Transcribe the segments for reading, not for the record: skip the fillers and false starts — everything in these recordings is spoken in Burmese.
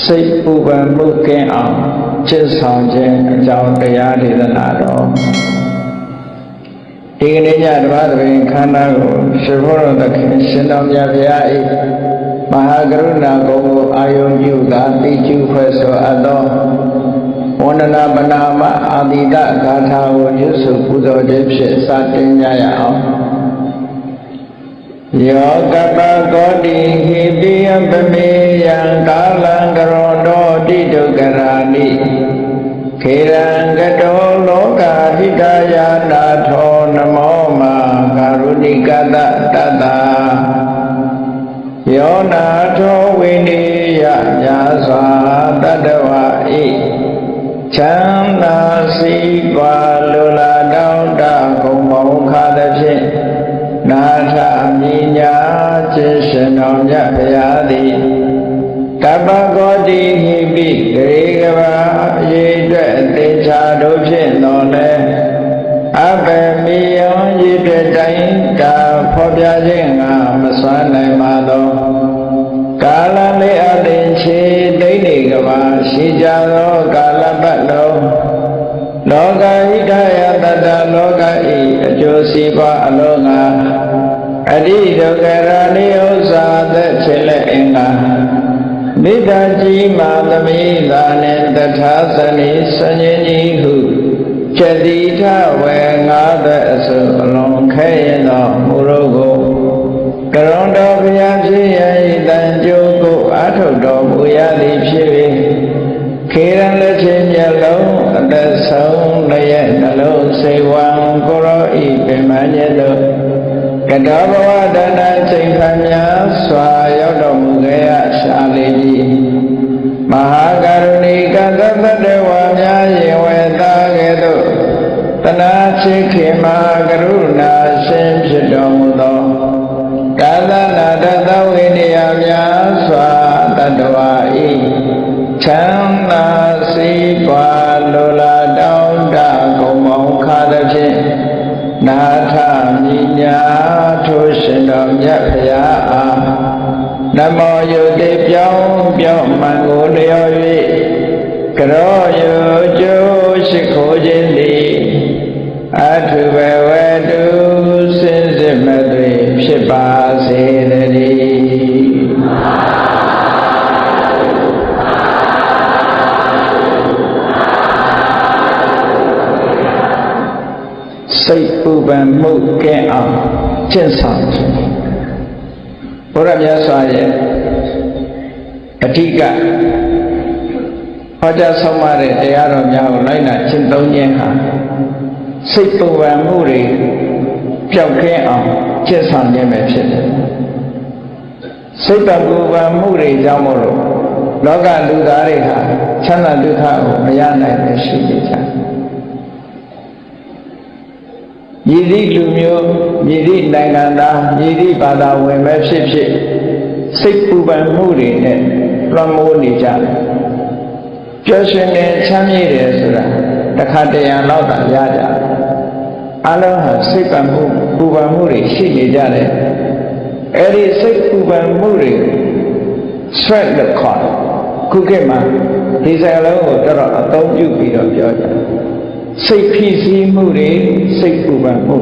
စိတ်ပူပန်မှုကင်းအောင်ကျင့်ဆောင်ခြင်းအကြောင်းတရားဒေသနာတော်ဒီကနေ့ညဓမ္မသဘင်ခန္ဓာကိုရှင်ဘုရားသခင်ရှင်တော်မြတ်ဘုရား၏မဟာကရုဏာကုံကိုအာယုံပြုကာတိကျုဖွဲ့ဆိုအပ်သောဝန္ဒနာပနာမအာတိတဂါထာကိုရွတ်ဆိုပူဇော်ခြင်းဖြင့်စတင်ကြရအောင်ယောကပကောတိဟိတိယပမေယံကာလံကရောတောတိတုကရာနိခေရံကတောလောကဟိတယာနာထောနမောမာကာရုဏိကတတတယောနာထောဝိနိယညာစွာတတဝါဤချမ်းသာစီးပွားလိုလားတောင်းတဂုံမောခါသဖြင့်နာထမြညာခြင်းရှင်တော်မြတ်ဘုရားသည်ကပ္ပကောတိဟိပိဂရေကဘာအရေးအတွက်အသေးချာတို့ဖြင့်တော်လဲအဘမေယံရည်တဲ့တိုင်းကာဖော်ပြခြင်းငါမစွမ်းနိုင်ပါသောကာလလေးအသင်ချေဒိဋ္ဌိကဘာရှိကြသောကာလပတ်လုံးလောကဟိတယတတလောကဤအကျိုးစီးပွားအလုံးငါအတိဒုက္ခရာနိဥ္စာသက်ချေလက်အင်္ဂါမိတ္တကြီးမာသမိသာနှင့်တထာသနိစဉ္ဉ္ကြီးဟုကျတိထဝေငါးသက်အစုအလုံးခဲရင်သောမူရုပ်ကိုကရုဏတော်ဘုရားဖြစ်ရ၏တန်ကြိုးကိုအာထုတ်တော်မူရသည်ဖြစ်၍ခေရန်လက်ချင်းမျက်လုံးအသက်ဆုံးလည်းရဲ့နှလုံးစိတ်ဝံကိုရောဤပင်မညေတို့ကတောဘဝတဏ္ဍချိန်ခါများစွာရောက်တော်မူခဲ့ရရှာလေကြီးမဟာကရုဏီကသတ္တဝါများယေဝေတာကဲ့သို့တနာချစ်ခင်မဟာကရုဏာရှင်ဖြစ်တော်မူသောကာလနာတသဝိနည်းများစွာတတ္တဝါဤချမ်းသာစီးပွားလိုလားတောင်းတဂုံမောခါသဖြင့်နာထမြညာထိုရှင်တော်မြတ်ဘုရားအားနမောယုတိပြောင်းမှန်ကိုလျော်၍ကရောယုကျိုးရှိခိုးခြင်းသည်အထုဘဝတုစင်စစ်မသွေဖြစ်ပါစေတည်းစိတ်ပူပန်မှုကဲအောင်ကျင့်ဆောင်ခြင်းဘုရားမြတ်စွာရဲ့အဓိကဟောကြားဆုံးမတဲ့တရားတော်များကိုလိုက်နာကျင့်သုံးခြင်းဟာစိတ်ပူပန်မှုတွေပျောက်ကင်းအောင်ကျင့်ဆောင်ခြင်းပဲဖြစ်တယ်စိတ်ပူပန်မှုတွေကြောင့်မို့လို့လောကလူသားတွေဟာချမ်းသာဒုက္ခကိုမရနိုင်ပဲရှိနေကြတယ်ရည်သည့်လူမျိုးရည်သည့်နိုင်ငံသားရည်သည့်ဘာသာဝင်ပဲဖြစ်ဖြစ်စိတ်ပူပန်မှုတွေနဲ့လွှမ်းမိုးနေကြတယ်ပျော်ရွှင်နေချမ်းမြေ့တယ်ဆိုတာတစ်ခါတရံတော့သာရကြအလုံးဟာစိတ်ပူပန်မှုတွေရှိနေကြတယ်အဲ့ဒီစိတ်ပူပန်မှုတွေ stress လို့ခေါ်တယ်ခုခေတ်မှာဒီစကားလုံးကိုတော်တော်အသုံးပြုပြီးတော့ပြောကြတယ်စိတ်ဖိစီးမှုတွေစိတ်ပူပန်မှု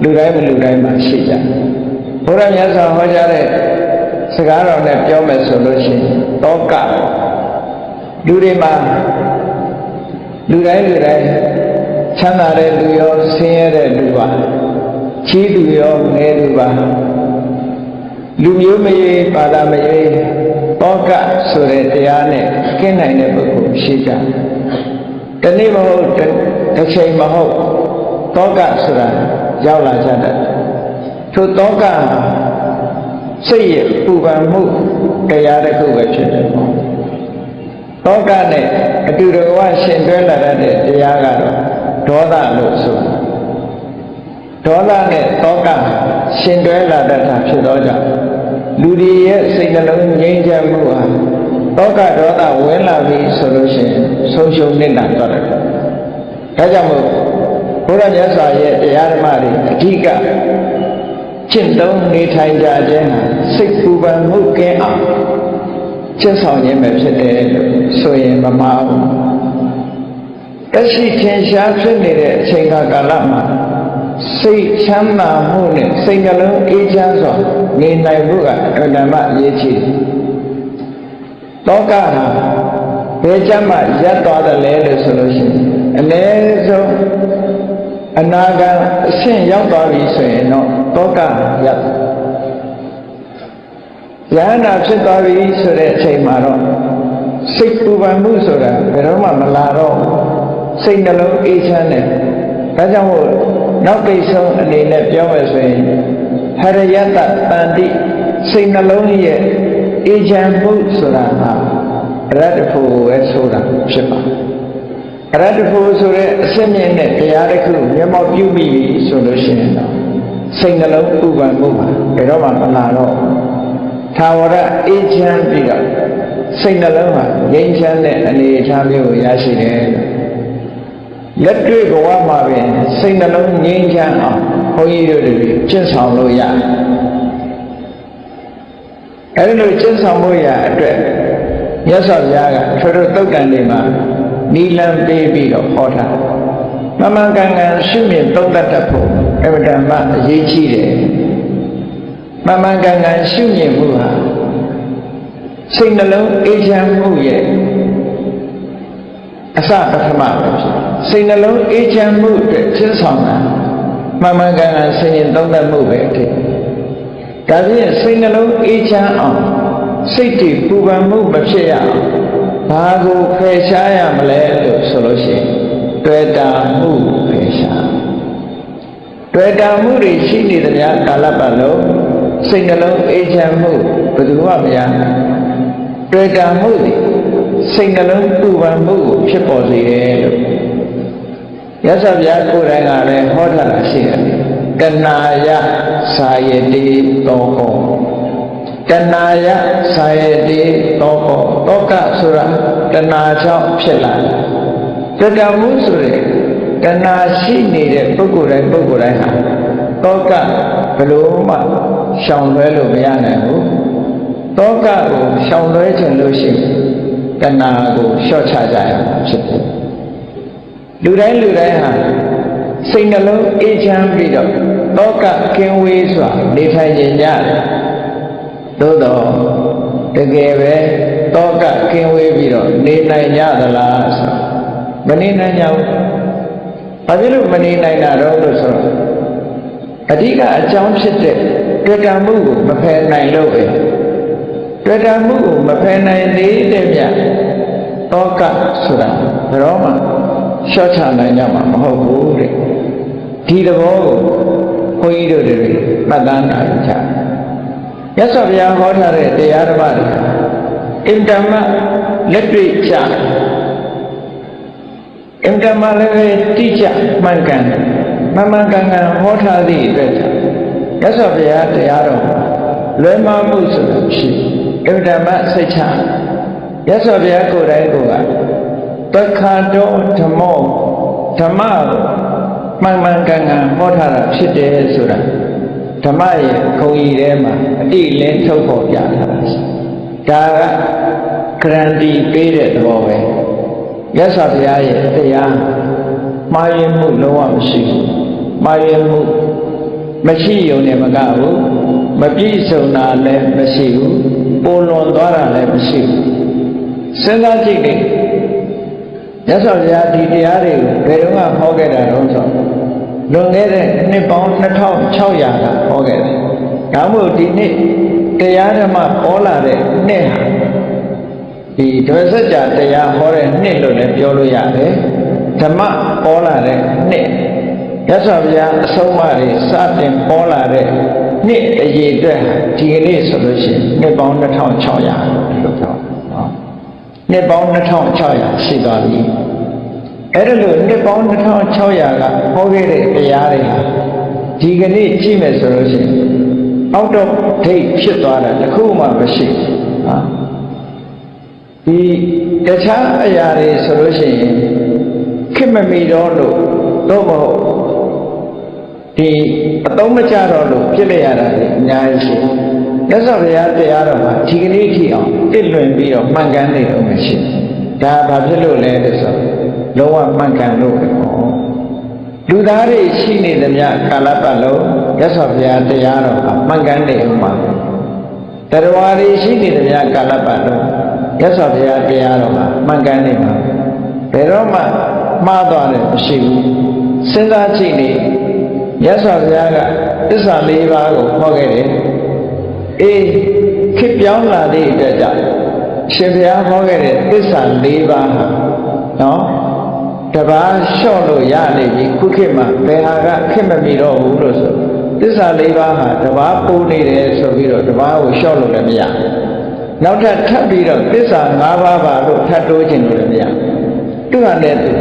လူတိုင်းလူတိုင်းမှာရှိကြဘုရားမြတ်စွာဟောကြားတဲ့စကားတော်နဲ့ပြောမယ်ဆိုလို့ရှိရင်တောကလူတွေမှာလူတိုင်းချမ်းသာတဲ့လူရောဆင်းရဲတဲ့လူပါချီးသူရောငယ်သူပါလူမျိုးမရွေးဘာသာမရွေးတောကဆိုတဲ့တရားနဲ့ကင်းနိုင်တဲ့ပုဂ္ဂိုလ်ရှိကြတနေ့မဟုတ်တစ်ချိန်မဟုတ်တောကဆိုတာရောက်လာကြတယ်ထိုတောကစိတ်ရပူပန်မှုတရားတစ်ခုပဲဖြစ်တယ်တောကနဲ့အတူတကွရှင်တွဲလာတဲ့တရားကတော့ဒေါသလို့ဆိုတာဒေါသနဲ့တောကရှင်တွဲလာတတ်တာဖြစ်တော့ကြောင့်လူတွေရဲ့စိတ်နှလုံးငြိမ်းချမ်းမှုဟာတောကဒေါသဝင်လာပြီဆိုလို့ရှိရင်ဆုံးရှုံးနေတာတော့တယ်ဒါကြောင့်မို့ဘုရားမြတ်စွာရဲ့တရားဓမ္မတွေအဓိကကျင့်သုံးနေထိုင်ကြခြင်းဟာစိတ်ပူပန်မှုကင်းအောင် ကျင့်ဆောင်ခြင်းပဲဖြစ်တယ်လို့ဆိုရင်မမှားဘူးတက်ရှိထင်ရှားဖြစ်နေတဲ့အချိန်ကာလမှာစိတ်ချမ်းသာမှုနဲ့စိတ်နှလုံးအေးချမ်းစွာနေနိုင်ဖို့ကအဓမ္မအရေးကြီးတယ်တောကဟာဘယ်ကြမှာရပ်သွားတယ်လဲလို့ဆိုလို့ရှိရင်အနည်းဆုံးအနာဂတ်အဆင့်ရောက်သွားပြီဆိုရင်တော့တောကရပ်ယန္တာဖြစ်သွားပြီဆိုတဲ့အချိန်မှာတော့စိတ်ပူပန်မှုဆိုတာဘယ်တော့မှမလာတော့စိတ်နှလုံးအေးချမ်းတယ်ဒါကြောင့်မို့နောက်ပိတ်ဆုံးအနေနဲ့ပြောမယ်ဆိုရင်ဟရယတ္တတန်တိစိတ်နှလုံးရဲ့အေးချမ်းမှုဆိုတာဟာအရတ္တဖို့ကိုပဲဆိုတာဖြစ်ပါတယ်အရတ္တဖို့ဆိုတဲ့အစစ်မြင့်တဲ့တရားတစ်ခုမျက်မှောက်ပြုမိပြီဆိုလို့ရှိရင်တော့စိတ်နှလုံးပူပန်မှုပါဘယ်တော့မှမလာတော့ထာဝရအေးချမ်းပြီးတော့စိတ်နှလုံးဟာငြိမ်းချမ်းတဲ့အနေအထားမျိုးကိုရရှိတယ်လက်တွေ့ဘဝမှာပင်စိတ်နှလုံးငြိမ်းချမ်းအောင်ဘုန်းကြီးတို့တွေကျင့်ဆောင်လို့ရအဲဒီလိုကျင့်ဆောင်ဖို့ရအတွက်မြတ်စွာဘုရားကထိုတို့သုတ်တန်တွေမှာနိလန်ပေးပြီးတော့ဟောထားမမှန်ကန်ကန်ရှုမြင်သုံးသပ်တတ်ဖို့အမှန်တမ်းအရေးကြီးတယ်မမှန်ကန်ကန်ရှုမြင်မှုဟာစိတ်နှလုံးအေးချမ်းမှုရဲ့အစပထမပဲဖြစ်စိတ်နှလုံးအေးချမ်းမှုအတွက်ကျင့်ဆောင်တာမှန်မှန်ကန်ကန်ဆင်ခြင်သုံးသပ်မှုပဲအထင်ဒါဖြင့်စိတ်နှလုံးအေးချမ်းအောင်စိတ်တည်ပူပန်မှုမဖြစ်ရအောင်ဘာကိုဖယ်ရှားရမလဲလို့ဆိုလို့ရှိရင်တွေ့တာမှုဖယ်ရှားတွေ့တာမှုတွေရှိနေတဲ့များကာလပတ်လုံးစိတ်နှလုံးအေးချမ်းမှုဘယ်သူမှမရတွေ့တာမှုတွေစိတ်နှလုံးပူပန်မှုကိုဖြစ်ပေါ်စေတယ်လို့ရသော်ဗျာကိုယ်တိုင်ကလည်းဟောထားတာရှိတယ်တဏှာယသာယတိတောကောတဏှာယသာယတိတောကောတောကဆိုတာတဏှာကြောင့်ဖြစ်လာတယ်တွေ့တာမှုဆိုရင်တဏှာရှိနေတဲ့ပုဂ္ဂိုလ်တိုင်းဟာတောကဘယ်လိုမှရှောင်လွဲလို့မရနိုင်ဘူးတောကကိုရှောင်လွဲခြင်းလို့ရှိရင်တဏှာကိုလျှော့ချကြရမှာဖြစ်တယ်လူတိုင်းဟာစိတ်နှလုံးအေးချမ်းပြီးတော့တောကကင်းဝေးစွာနေထိုင်ကြရတယ်သို့တော့တကယ်ပဲတောကကင်းဝေးပြီးတော့နေနိုင်ကြသလားဆိုမနေနိုင်ကြဘူးဘာဖြစ်လို့မနေနိုင်တာတော့လို့ဆိုတော့အဓိကအကြောင်းဖြစ်တဲ့တွေ့တာမှုကိုမဖယ်နိုင်လို့ပဲတွေ့တာမှုကိုမဖယ်နိုင်သေးတဲ့မြတ်တောကဆိုတာဘယ်တော့မှလျှော့ချနိုင်ကြမှာမဟုတ်ဘူးတဲ့ဒီသဘောကိုဘုန်းကြီးတို့တွေမှတ်သားနိုင်ကြမြတ်စွာဘုရားဟောထားတဲ့တရားဓမ္မတွေအင်တမလက်တွေ့ကြအင်တမလည်းတိကျမှန်ကန်မှန်ကန်ဟောထားသည့်အတွက်မြတ်စွာဘုရားတရားတော်လွဲမှားမှုဆိုတာရှိအင်တမစိတ်ချမြတ်စွာဘုရားကိုယ်တိုင်ကတခါတော့ဓမ္မကိုမှန်ကန်ဟောထားတာဖြစ်တယ်ဆိုတာဓမ္မရဲ့ခုံကြီးထဲမှာအတိလင်းထုတ်ပေါ်ပြထားတာရှိဒါကဂရန်တီပေးတဲ့သဘောပဲမြတ်စွာဘုရားရဲ့တရားမှားယွင်းမှုလုံးဝမရှိဘူးမှားယွင်းမှုမရှိုံနဲ့မကဘူးမပြည့်စုံတာလည်းမရှိဘူးပိုလွန်သွားတာလည်းမရှိဘူးစဉ်းစားကြည့်တယ်မြတ်စွာဘုရားဒီတရားတွေကိုဘယ်တော့မှဟောခဲ့တာတော့ဆိုလွန်ခဲ့တဲ့နှစ်ပေါင်း2600ကဟောခဲ့တယ်။ဒါမို့ဒီနှစ်တရားဓမ္မပေါ်လာတဲ့နှစ်ဟာဒီဒွေစัจ जा တရားဟောတဲ့နှစ်လို့လည်းပြောလို့ရတယ်။ဓမ္မပေါ်လာတဲ့နှစ်မြတ်စွာဘုရားအဆုံးအမတွေစတင်ပေါ်လာတဲ့နှစ်အရေးအတွက်ဒီကနေ့ဆိုလို့ရှိရင်နှစ်ပေါင်း2600လို့ပြောတာနော်။နှစ်ပေါင်း2600ရှိသွားပြီ။အဲ့ဒါလို့နှစ်ပေါင်း2600ကဟောခဲ့တဲ့တရားတွေဟာဒီကနေ့ကြည့်မယ်ဆိုလို့ရှိရင်အောက်တော့ဒိတ်ဖြစ်သွားတာတစ်ခုမှမရှိဘူးဟာဒီတခြားအရာတွေဆိုလို့ရှိရင်ခင်မမီတော့လို့တော့မဟုတ်ဒီအသုံးမကျတော့လို့ပြစ်လိုက်ရတာလေအများကြီးရှိ Nhất sau thìတရားတော်မှာဒီကနေ့ထိအောင်တစ်လွင်ပြီးတော့မှန်ကန်နေတော့မရှိဒါဘာဖြစ်လို့လဲဆိုလုံးဝမှန်ကန်လို့ပဲပေါ့လူသားတွေရှိနေသမျှကာလပတ်လုံးမြတ်စွာဘုရားတရားတော်ကမှန်ကန်နေဥမှာတရားတွေရှိနေသမျှကာလပတ်လုံးမြတ်စွာဘုရားတရားတော်ကမှန်ကန်နေမှာဘယ်တော့မှမှားသွားတယ်မရှိဘူးစဉ်းစားကြည့်နေမြတ်စွာဘုရားကသစ္စာ၄ပါးကိုဟောခဲ့တယ်အေးခေတ်ပြောင်းလာတဲ့အတွက်ကြောင့်ရှင်ဘုရားဟောခဲ့တဲ့သစ္စာ၄ပါးဟာနော်တပါးလျှော့လို့ရနေပြီခုခေတ်မှာဘယ်ဟာကခေတ်မမီတော့ဘူးလို့ဆိုသစ္စာ၄ပါးဟာတပါးပိုးနေတယ်ဆိုပြီးတော့တပါးကိုလျှော့လို့လည်းမရနောက်ထပ်ပြီးတော့သစ္စာ၅ပါးပါလို့ထပ်တိုးခြင်းလို့လည်းမရသူကလည်းသူ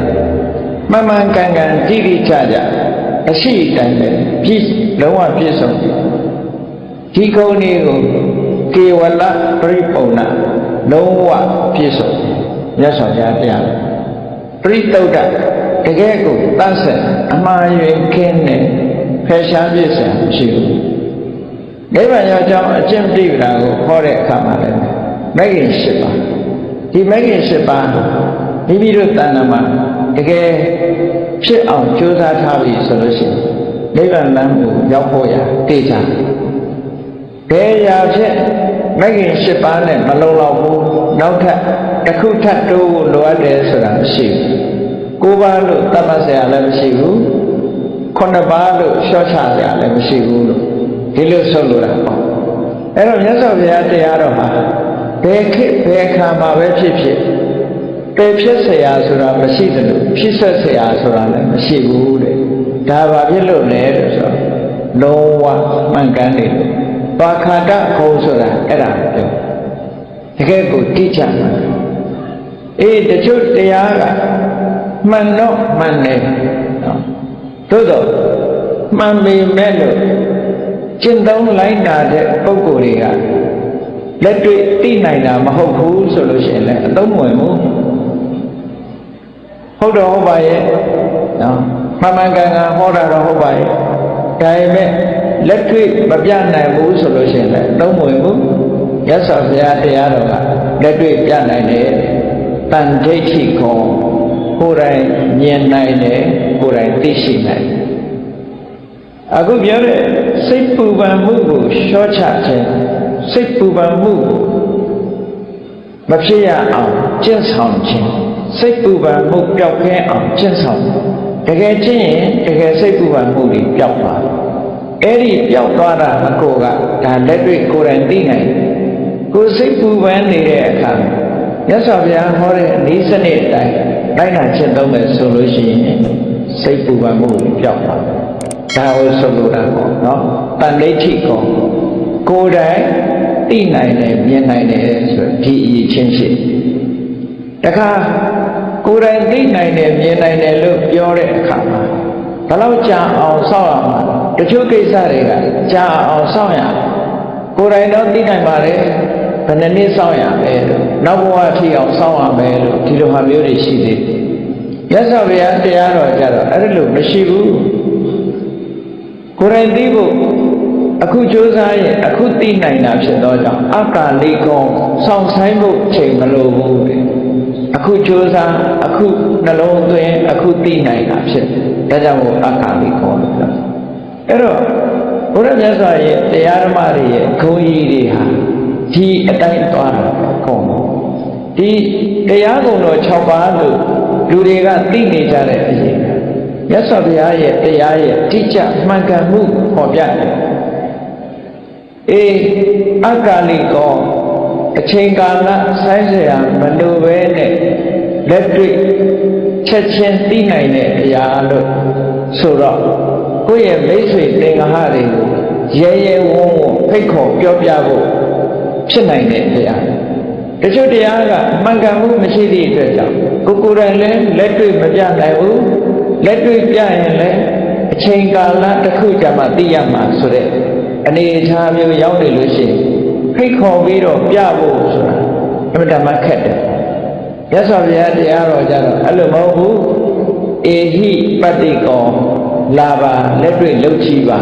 မှန်မှန်ကန်ကန်ကြည့်ကြည့်ကြအရှိတိုင်းပဲပြည့်လုံးဝပြည့်စုံဒီကုန်းလေးကိုကေဝလပရိပုံနာလုံးဝပြည့်စုံမြတ်စွာဘုရားတရားပရိသုဒ္ဓတကယ်ကိုတတ်ဆက်အမှားယွင်းခင်းနဲ့ဖယ်ရှားပြည့်စုံမရှိဘူးနိဗ္ဗာန်ရောက်ကြောင်းအကျင့်ပြိပ္ပာကိုခေါ်တဲ့အခါမှာလည်းမဂ္ဂင်၈ပါးဒီမဂ္ဂင်၈ပါးမိမိတို့တဏ္ဍာမှာတကယ်ဖြစ်အောင်ကြိုးစားထားပြီဆိုလို့ရှိရင်နိဗ္ဗာန်လမ်းကိုရောက်ဖို့ရတေချာဘယ်ရာဖြစ်မဂ္ဂင်၈ပါးနဲ့မလုံလောက်ဘူးနောက်ထပ်တစ်ခုထပ်တိုးဖို့လိုအပ်တယ်ဆိုတာမရှိဘူး၉ပါးလို့သတ်မှတ်เสียလည်းမရှိဘူး9ပါးလို့လျှော့ချเสียလည်းမရှိဘူးလို့ဒီလိုဆိုလိုတာပေါ့အဲ့တော့မြတ်စွာဘုရားတရားတော်မှာဘယ်ခေတ်ဘယ်အခါမှာပဲဖြစ်ဖြစ်ပယ်ဖြစ်เสียဆိုတာမရှိသလိုဖြစ်ဆက်เสียဆိုတာလည်းမရှိဘူးတဲ့ဒါဘာဖြစ်လို့လဲလို့ဆိုတော့လုံးဝမှန်ကန်နေလို့ဘာခန္ဓာခုံဆိုတာအဲ့ဒါပြောတကယ်ကိုတိကျမှာအေးတချို့တရားကမှန်တော့မှန်တယ်နော်သို့တော့မှန်ပေမဲ့လို့ကျင့်သုံးလိုက်တာတဲ့ပုဂ္ဂိုလ်တွေကလက်တွေ့သိနိုင်တာမဟုတ်ဘူးဆိုလို့ရှိရင်လည်းအသုံးဝင်မှုဟုတ်တော့ဟုတ်ပါရဲ့နော်မှန်မှန်ကန်ကန်ဟောတာတော့ဟုတ်ပါရဲ့ဒါပေမဲ့လက်တွေ့မပြနိုင်ဘူးဆိုလို့ရှိရင်လည်းသုံးဝင်မှုရသော်ဘုရားတရားတော်ကလက်တွေ့ပြနိုင်တယ်တန်ဋိဋ္ဌိကောကိုယ်တိုင်မြင်နိုင်တယ်ကိုယ်တိုင်သိရှိနိုင်တယ်အခုပြောတဲ့စိတ်ပူပန်မှုကိုလျှော့ချခြင်းစိတ်ပူပန်မှုမဖြစ်ရအောင်ကျင့်ဆောင်ခြင်းစိတ်ပူပန်မှုပျောက်ကင်းအောင်ကျင့်ဆောင်တကယ်ကျင့်ရင်တကယ်စိတ်ပူပန်မှုတွေပျောက်သွားအဲ့ဒီပျောက်သွားတာအကိုကဒါလက်တွေ့ကိုယ်တိုင်သိနိုင်ကိုယ်စိတ်ပူပန်နေတဲ့အခါမြတ်စွာဘုရားဟောတဲ့အနည်းစနစ်အတိုင်းလိုက်နာကျင့်သုံးမယ်ဆိုလို့ရှိရင်စိတ်ပူပန်မှုတွေပျောက်သွားဒါကိုဆိုလိုတာပေါ့နော်တန်ဋိဋ္ဌိကောကိုယ်တိုင်သိနိုင်တယ်မြင်နိုင်တယ်ဆိုဒီအရေးချင်းရှိတခါကိုယ်တိုင်သိနိုင်တယ်မြင်နိုင်တယ်လို့ပြောတဲ့အခါမှာဘယ်လောက်ကြာအောင်စောင့်ရမှာတချို့ကိစ္စတွေကကြာအောင်စောင့်ရကိုယ်တိုင်တော့သိနိုင်ပါတယ်ဘယ်နှစ်စောင့်ရမယ်လို့နောက်ဘဝအထိအောင်စောင့်ရမယ်လို့ဒီလိုဟာမျိုးတွေရှိသေးတယ်မြတ်စွာဘုရားတရားတော်ကြတော့အဲ့လိုမရှိဘူးကိုယ်တိုင်သိဖို့အခုကြိုးစားရင်အခုသိနိုင်တာဖြစ်သောကြောင့်အကာလိကောစောင့်ဆိုင်ဖို့ချိန်မလိုဘူးတဲ့အခုကြိုးစားအခုနှလုံးသွင်းအခုသိနိုင်တာဖြစ်ဒါကြောင့်မို့အကာလိကောလို့ပြောအဲ့တော့ဘုရားမြတ်စွာရဲ့တရားဓမ္မတွေရဲ့ဂုဏ်ကြီးတွေဟာဒီအတိုင်းသွားတာကောဒီတရားကုံတော်6ပါးလို့လူတွေကသိနေကြတဲ့အရင်မြတ်စွာဘုရားရဲ့တရားရဲ့တိကျမှန်ကန်မှုဟောပြတယ်အေးအကာလိကောအချိန်ကာလဆိုင်းเสียမလိုပဲနဲ့လက်တွေ့ချက်ချင်းသိနိုင်တဲ့အရာလို့ဆိုတော့ကိုယ့်ရဲ့မိတ်ဆွေသင်္ဃဟတွေကိုရဲရဲဝုန်းဝုန်းဖိတ်ခေါ်ပြောပြဖို့ဖြစ်နိုင်တဲ့အရာတချို့တရားကမှန်ကန်မှုမရှိသည့်အတွက်ကြောင့်ကိုယ်တိုင်လည်းလက်တွေ့မပြနိုင်ဘူးလက်တွေ့ပြရင်လည်းအချိန်ကာလတစ်ခုကြာမှသိရမှာဆိုတဲ့အနေအထားမျိုးရောက်နေလို့ရှိရင်ဖိတ်ခေါ်ပြီးတော့ပြဖို့ဆိုတာအမှန်တမ်းခက်တယ်မြတ်စွာဘုရားတရားတော်ကြတော့အဲ့လိုမဟုတ်ဘူးအေဟိပတ္တိကောလာပါလက်တွေ့လုပ်ကြည့်ပါ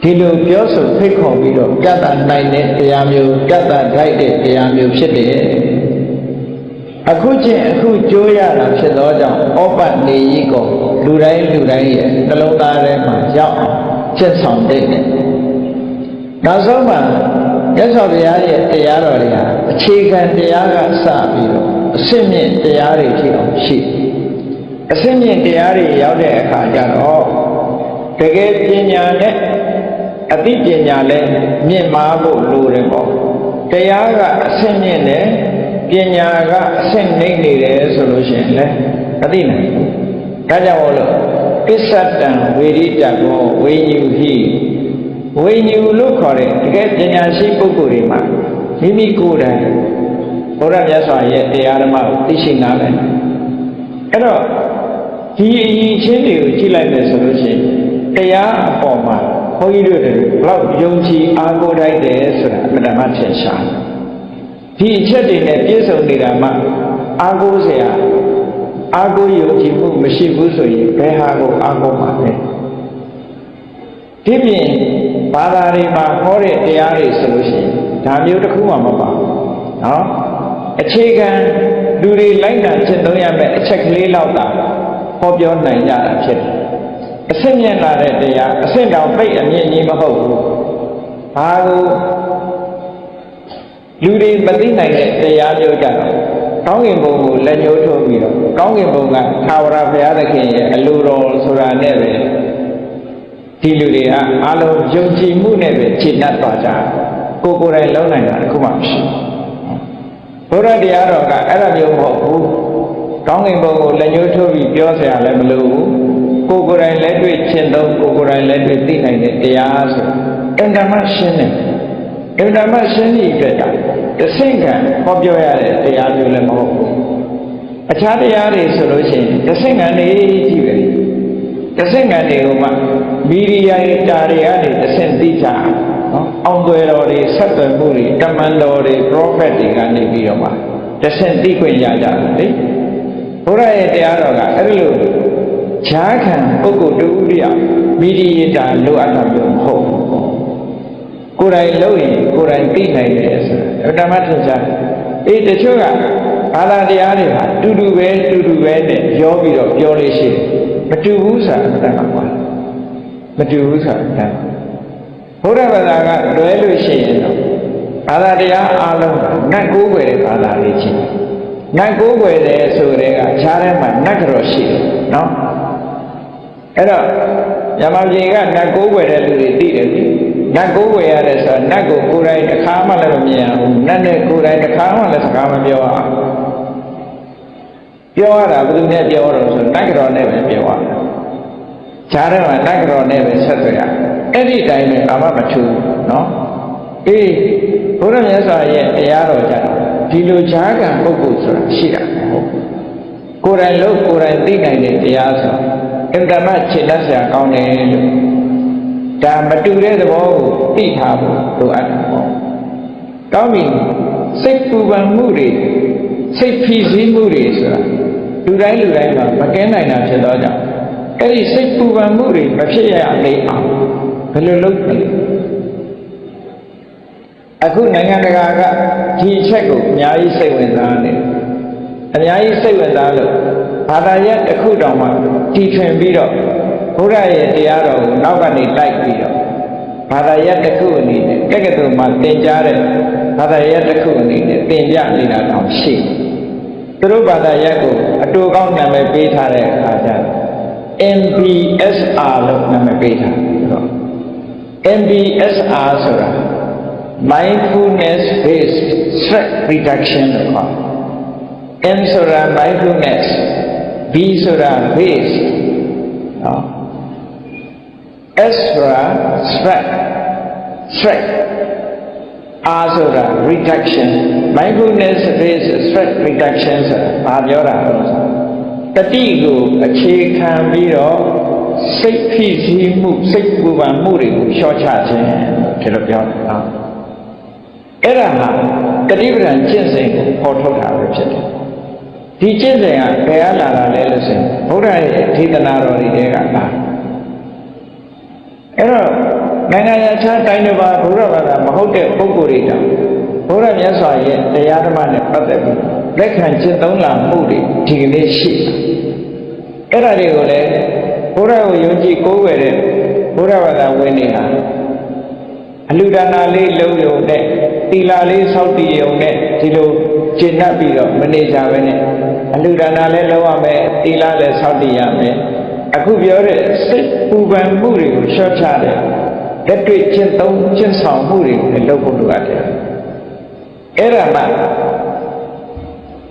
ဒီလိုပြောဆိုဖိတ်ခေါ်ပြီးတော့ပြတ်တာနိုင်တဲ့တရားမျိုးပြတ်တာထိုက်တဲ့တရားမျိုးဖြစ်တယ်အခုချင်းအခုကြိုးရတာဖြစ်သောကြောင့်ဩပတ်နေကြီးကိုလူတိုင်းရဲ့နှလုံးသားထဲမှာရောက်အောင်ကျင့်ဆောင်တဲ့နောက်ဆုံးမှာမြတ်စွာဘုရားရဲ့တရားတော်တွေဟာအခြေခံတရားကစပြီးတော့အစစ်မြင့်တရားတွေဖြစ်အောင်ရှိအစစ်မြင့်တရားတွေရောက်တဲ့အခါကျတော့တကယ်ပညာနဲ့အသိပညာလည်းမြင့်မားဖို့လိုတယ်ပေါ့တရားကအစစ်မြင့်တယ်ပညာကအစစ်နှိမ့်နေတယ်ဆိုလို့ရှိရင်လည်းမသိနိုင်ဘူးဒါကြောင့်မို့လို့ကိစ္စတံဝေရိတကောဝိညူဟိဝိညူလို့ခေါ်တဲ့တကယ်ပညာရှိပုဂ္ဂိုလ်တွေမှာမိမိကိုယ်တိုင်ဘုရားမြတ်စွာရဲ့တရားဓမ္မကိုသိရှိနားလည်အဲ့တော့ဒီအရင်ချင်းတွေကိုကြည့်လိုက်မယ်ဆိုလို့ရှိရင်တရားအပေါ်မှာဘုန်းကြီးတို့တွေဘလောက်ယုံကြည်အားကိုးထိုက်တယ်ဆိုတာအမှန်တမ်းထင်ရှားဒီအချက်တွေနဲ့ပြည့်စုံနေတာမှအားကိုးစရာအားကိုးယုံကြည်မှုမရှိဘူးဆိုရင်ဘယ်ဟာကိုအားကိုးမှာလဲဒီပြင်ဘာသာတွေမှာဟောတဲ့တရားတွေဆိုလို့ရှိရင်ဒါမျိုးတစ်ခုမှမပါဘူးနော်အခြေခံလူတွေလိုက်တာချက်သုံးရမယ်အချက်ကလေးလောက်သာဟောပြောနိုင်ကြတာဖြစ်တယ်အစစ်မြင့်လာတဲ့တရားအစစ်တောင်ပိတ်အမြင့်ကြီးမဟုတ်ဘူးဘာကိုလူတွေမသိနိုင်တဲ့တရားမျိုးကြတော့ကောင်းကင်ဘုံကိုလက်ညှိုးထိုးပြီးတော့ကောင်းကင်ဘုံကသာဝရဘုရားသခင်ရဲ့အလိုတော်ဆိုတာနဲ့ပဲဒီလူတွေကအားလုံးယုံကြည်မှုနဲ့ပဲခြေနှက်သွားကြကိုယ်တိုင်လုံးနိုင်တာတခုမှမရှိဘူးဘုရားတရားတော်ကအဲ့ဒါမျိုးမဟုတ်ဘူးကောင်းကင်ဘုံကိုလက်ညှိုးထိုးပြီးပြောစရာလည်းမလိုဘူးကိုယ်တိုင်လက်တွေ့ရှင်းသုံးကိုယ်တိုင်လက်တွေ့သိနိုင်တဲ့တရားဆိုအင်တာမရှင်းတယ်အင်တာမရှင်းတဲ့အတွက်ကြောင့်တဆင့်ခံဟောပြောရတဲ့တရားမျိုးလည်းမဟုတ်ဘူးအခြားတရားတွေဆိုလို့ရှိရင်တဆင့်ခံနေကြည့်ပဲတဆင့်ခံတွေကိုမှမီဒီယာတာတွေကနေတဆင့်သိကြနော်အောင်သွယ်တော်တွေဆက်သွယ်မှုတွေတမန်တော်တွေ prophet တွေကနေပြီးတော့မှတဆင့်သိခွင့်ရကြတယ်လေဘုရားရဲ့တရားတော်ကအဲ့လိုဈာခံပုဂ္ဂိုလ်တူဥရမီဒီယာတာလိုအပ်တာမျိုးမဟုတ်ဘူးကိုယ်တိုင်လုပ်ရင်ကိုယ်တိုင်သိနိုင်တယ်ဆိုတာဓမ္မထင်ရှားတချို့ကဘာသာတရားတွေဟာတူတူပဲနဲ့ရောပြီးတော့ပြောလို့ရှိတယ်မတူဘူးဆိုတာအမှန်ပါမတူဘူးဆိုတာဘုရားဘာသာကလွဲလို့ရှိရင်တော့ဘာသာတရားအားလုံးကနတ်ကိုးကွယ်တဲ့ဘာသာတွေချင်းနတ်ကိုးကွယ်တယ်ဆိုတဲ့ကခြားထဲမှာနတ်ကြော်ရှိတယ်နော်အဲ့တော့မြန်မာပြည်ကနတ်ကိုးကွယ်တဲ့လူတွေသိတယ်လေနတ်ကိုးကွယ်ရတယ်ဆိုတော့နတ်ကိုကိုယ်တိုင်တစ်ခါမှလည်းမမြင်ဘူးနတ်နဲ့ကိုယ်တိုင်တစ်ခါမှလည်းစကားမပြောရအောင်ပြောရတာဘယ်သူနဲ့ပြောတော့ဆိုနတ်ကြော်နဲ့ပဲပြောရတာခြားထဲမှာနတ်ကြော်နဲ့ပဲဆက်သွယ်ရအဲ့ဒီတိုင်းပဲဘာမှမထူးနော်ဘုရားမြတ်စွာရဲ့တရားတော်ကြတော့ဒီလိုဈာကံပုဂ္ဂိုလ်ဆိုတာရှိတာဟုတ်ကိုယ်တိုင်လို့ကိုယ်တိုင်သိနိုင်တဲ့တရားဆိုအင်တာမခြေလက်ဆရာကောင်းတယ်လို့ဒါမတူတဲ့သဘောကိုသိထားဖို့လိုအပ်တာပေါ့ကောင်းပြီစိတ်ပူပန်မှုတွေစိတ်ဖိစီးမှုတွေဆိုတာလူတိုင်းမှာမကင်းနိုင်တာဖြစ်တော့ကြောင့်အဲ့ဒီစိတ်ပူပန်မှုတွေမဖြစ်ရလေအောင်ဘယ်လိုလုပ်မလဲအခုနိုင်ငံတကာကဒီအချက်ကိုအများကြီးစိတ်ဝင်စားနေအများကြီးစိတ်ဝင်စားလို့ဘာသာရပ်တစ်ခုတောင်မှတီထွင်ပြီးတော့ဘုရားရဲ့တရားတော်ကိုနောက်ကနေလိုက်ပြီးတော့ဘာသာရပ်တစ်ခုအနေနဲ့ကဲ့သို့မှသင်ကြားတဲ့ဘာသာရပ်တစ်ခုအနေနဲ့သင်ပြနေတာတောင်ရှိသူတို့ဘာသာရပ်ကိုအတူကောင်းနာမည်ပေးထားတဲ့အခါကျတော့ MBSR လို့နာမည်ပေးထားတယ်ဆိုတော့ MBSR ဆိုတာ mindfulness based stress reduction လို့ခေါ်M ဆိုတာ mindfulness B ဆိုတာ base နော် S ဆိုတာ stress R ဆိုတာ reduction mindfulness based stress reduction ဆိုတာဘာပြောတာလဲတတိကိုအခြေခံပြီးတော့စိတ်ဖိစီးမှုစိတ်ပူပန်မှုတွေကိုလျှော့ချခြင်းဖြစ်လို့ပြောတာအဲ့ဒါဟာတတိပဒံကျင့်စဉ်ကိုပေါ်ထုတ်တာပဲဖြစ်တယ်ဒီကျင့်စဉ်ကဘယ်အလာလာလဲလို့ဆိုရင်ဘုရားရဲ့ဒေသနာတော်တွေကလာအဲ့တော့ နိုင်ငံခြားတိုင်းတစ်ပါးဘုရားဘာသာမဟုတ်တဲ့ပုဂ္ဂိုလ်တွေတောင်ဘုရားမြတ်စွာရဲ့တရားဓမ္မနဲ့ပတ်သက်ပြီးလက်ခံကျင့်သုံးလာမှုတွေဒီကနေ့ရှိအဲ့ဒါတွေကိုလည်းဘုရားကိုယုံကြည်ကိုးကွယ်တဲ့ဘုရားဘာသာဝင်တွေဟာအလူဒါနာလေးလုံးယုံနဲ့သီလလေးစောင့်တည်ယုံနဲ့ဒီလိုကျင့်တတ်ပြီးတော့မနေကြဘဲနဲ့အလူဒါနာလည်းလုပ်ရမယ်သီလလည်းစောင့်တည်ရမယ်အခုပြောတဲ့စိတ်ပူပန်မှုတွေကိုလျှော့ချတဲ့လက်တွေ့ကျင့်သုံးကျင့်ဆောင်မှုတွေကိုလည်းလုပ်ဖို့လိုအပ်တယ်အဲ့ဒါမှ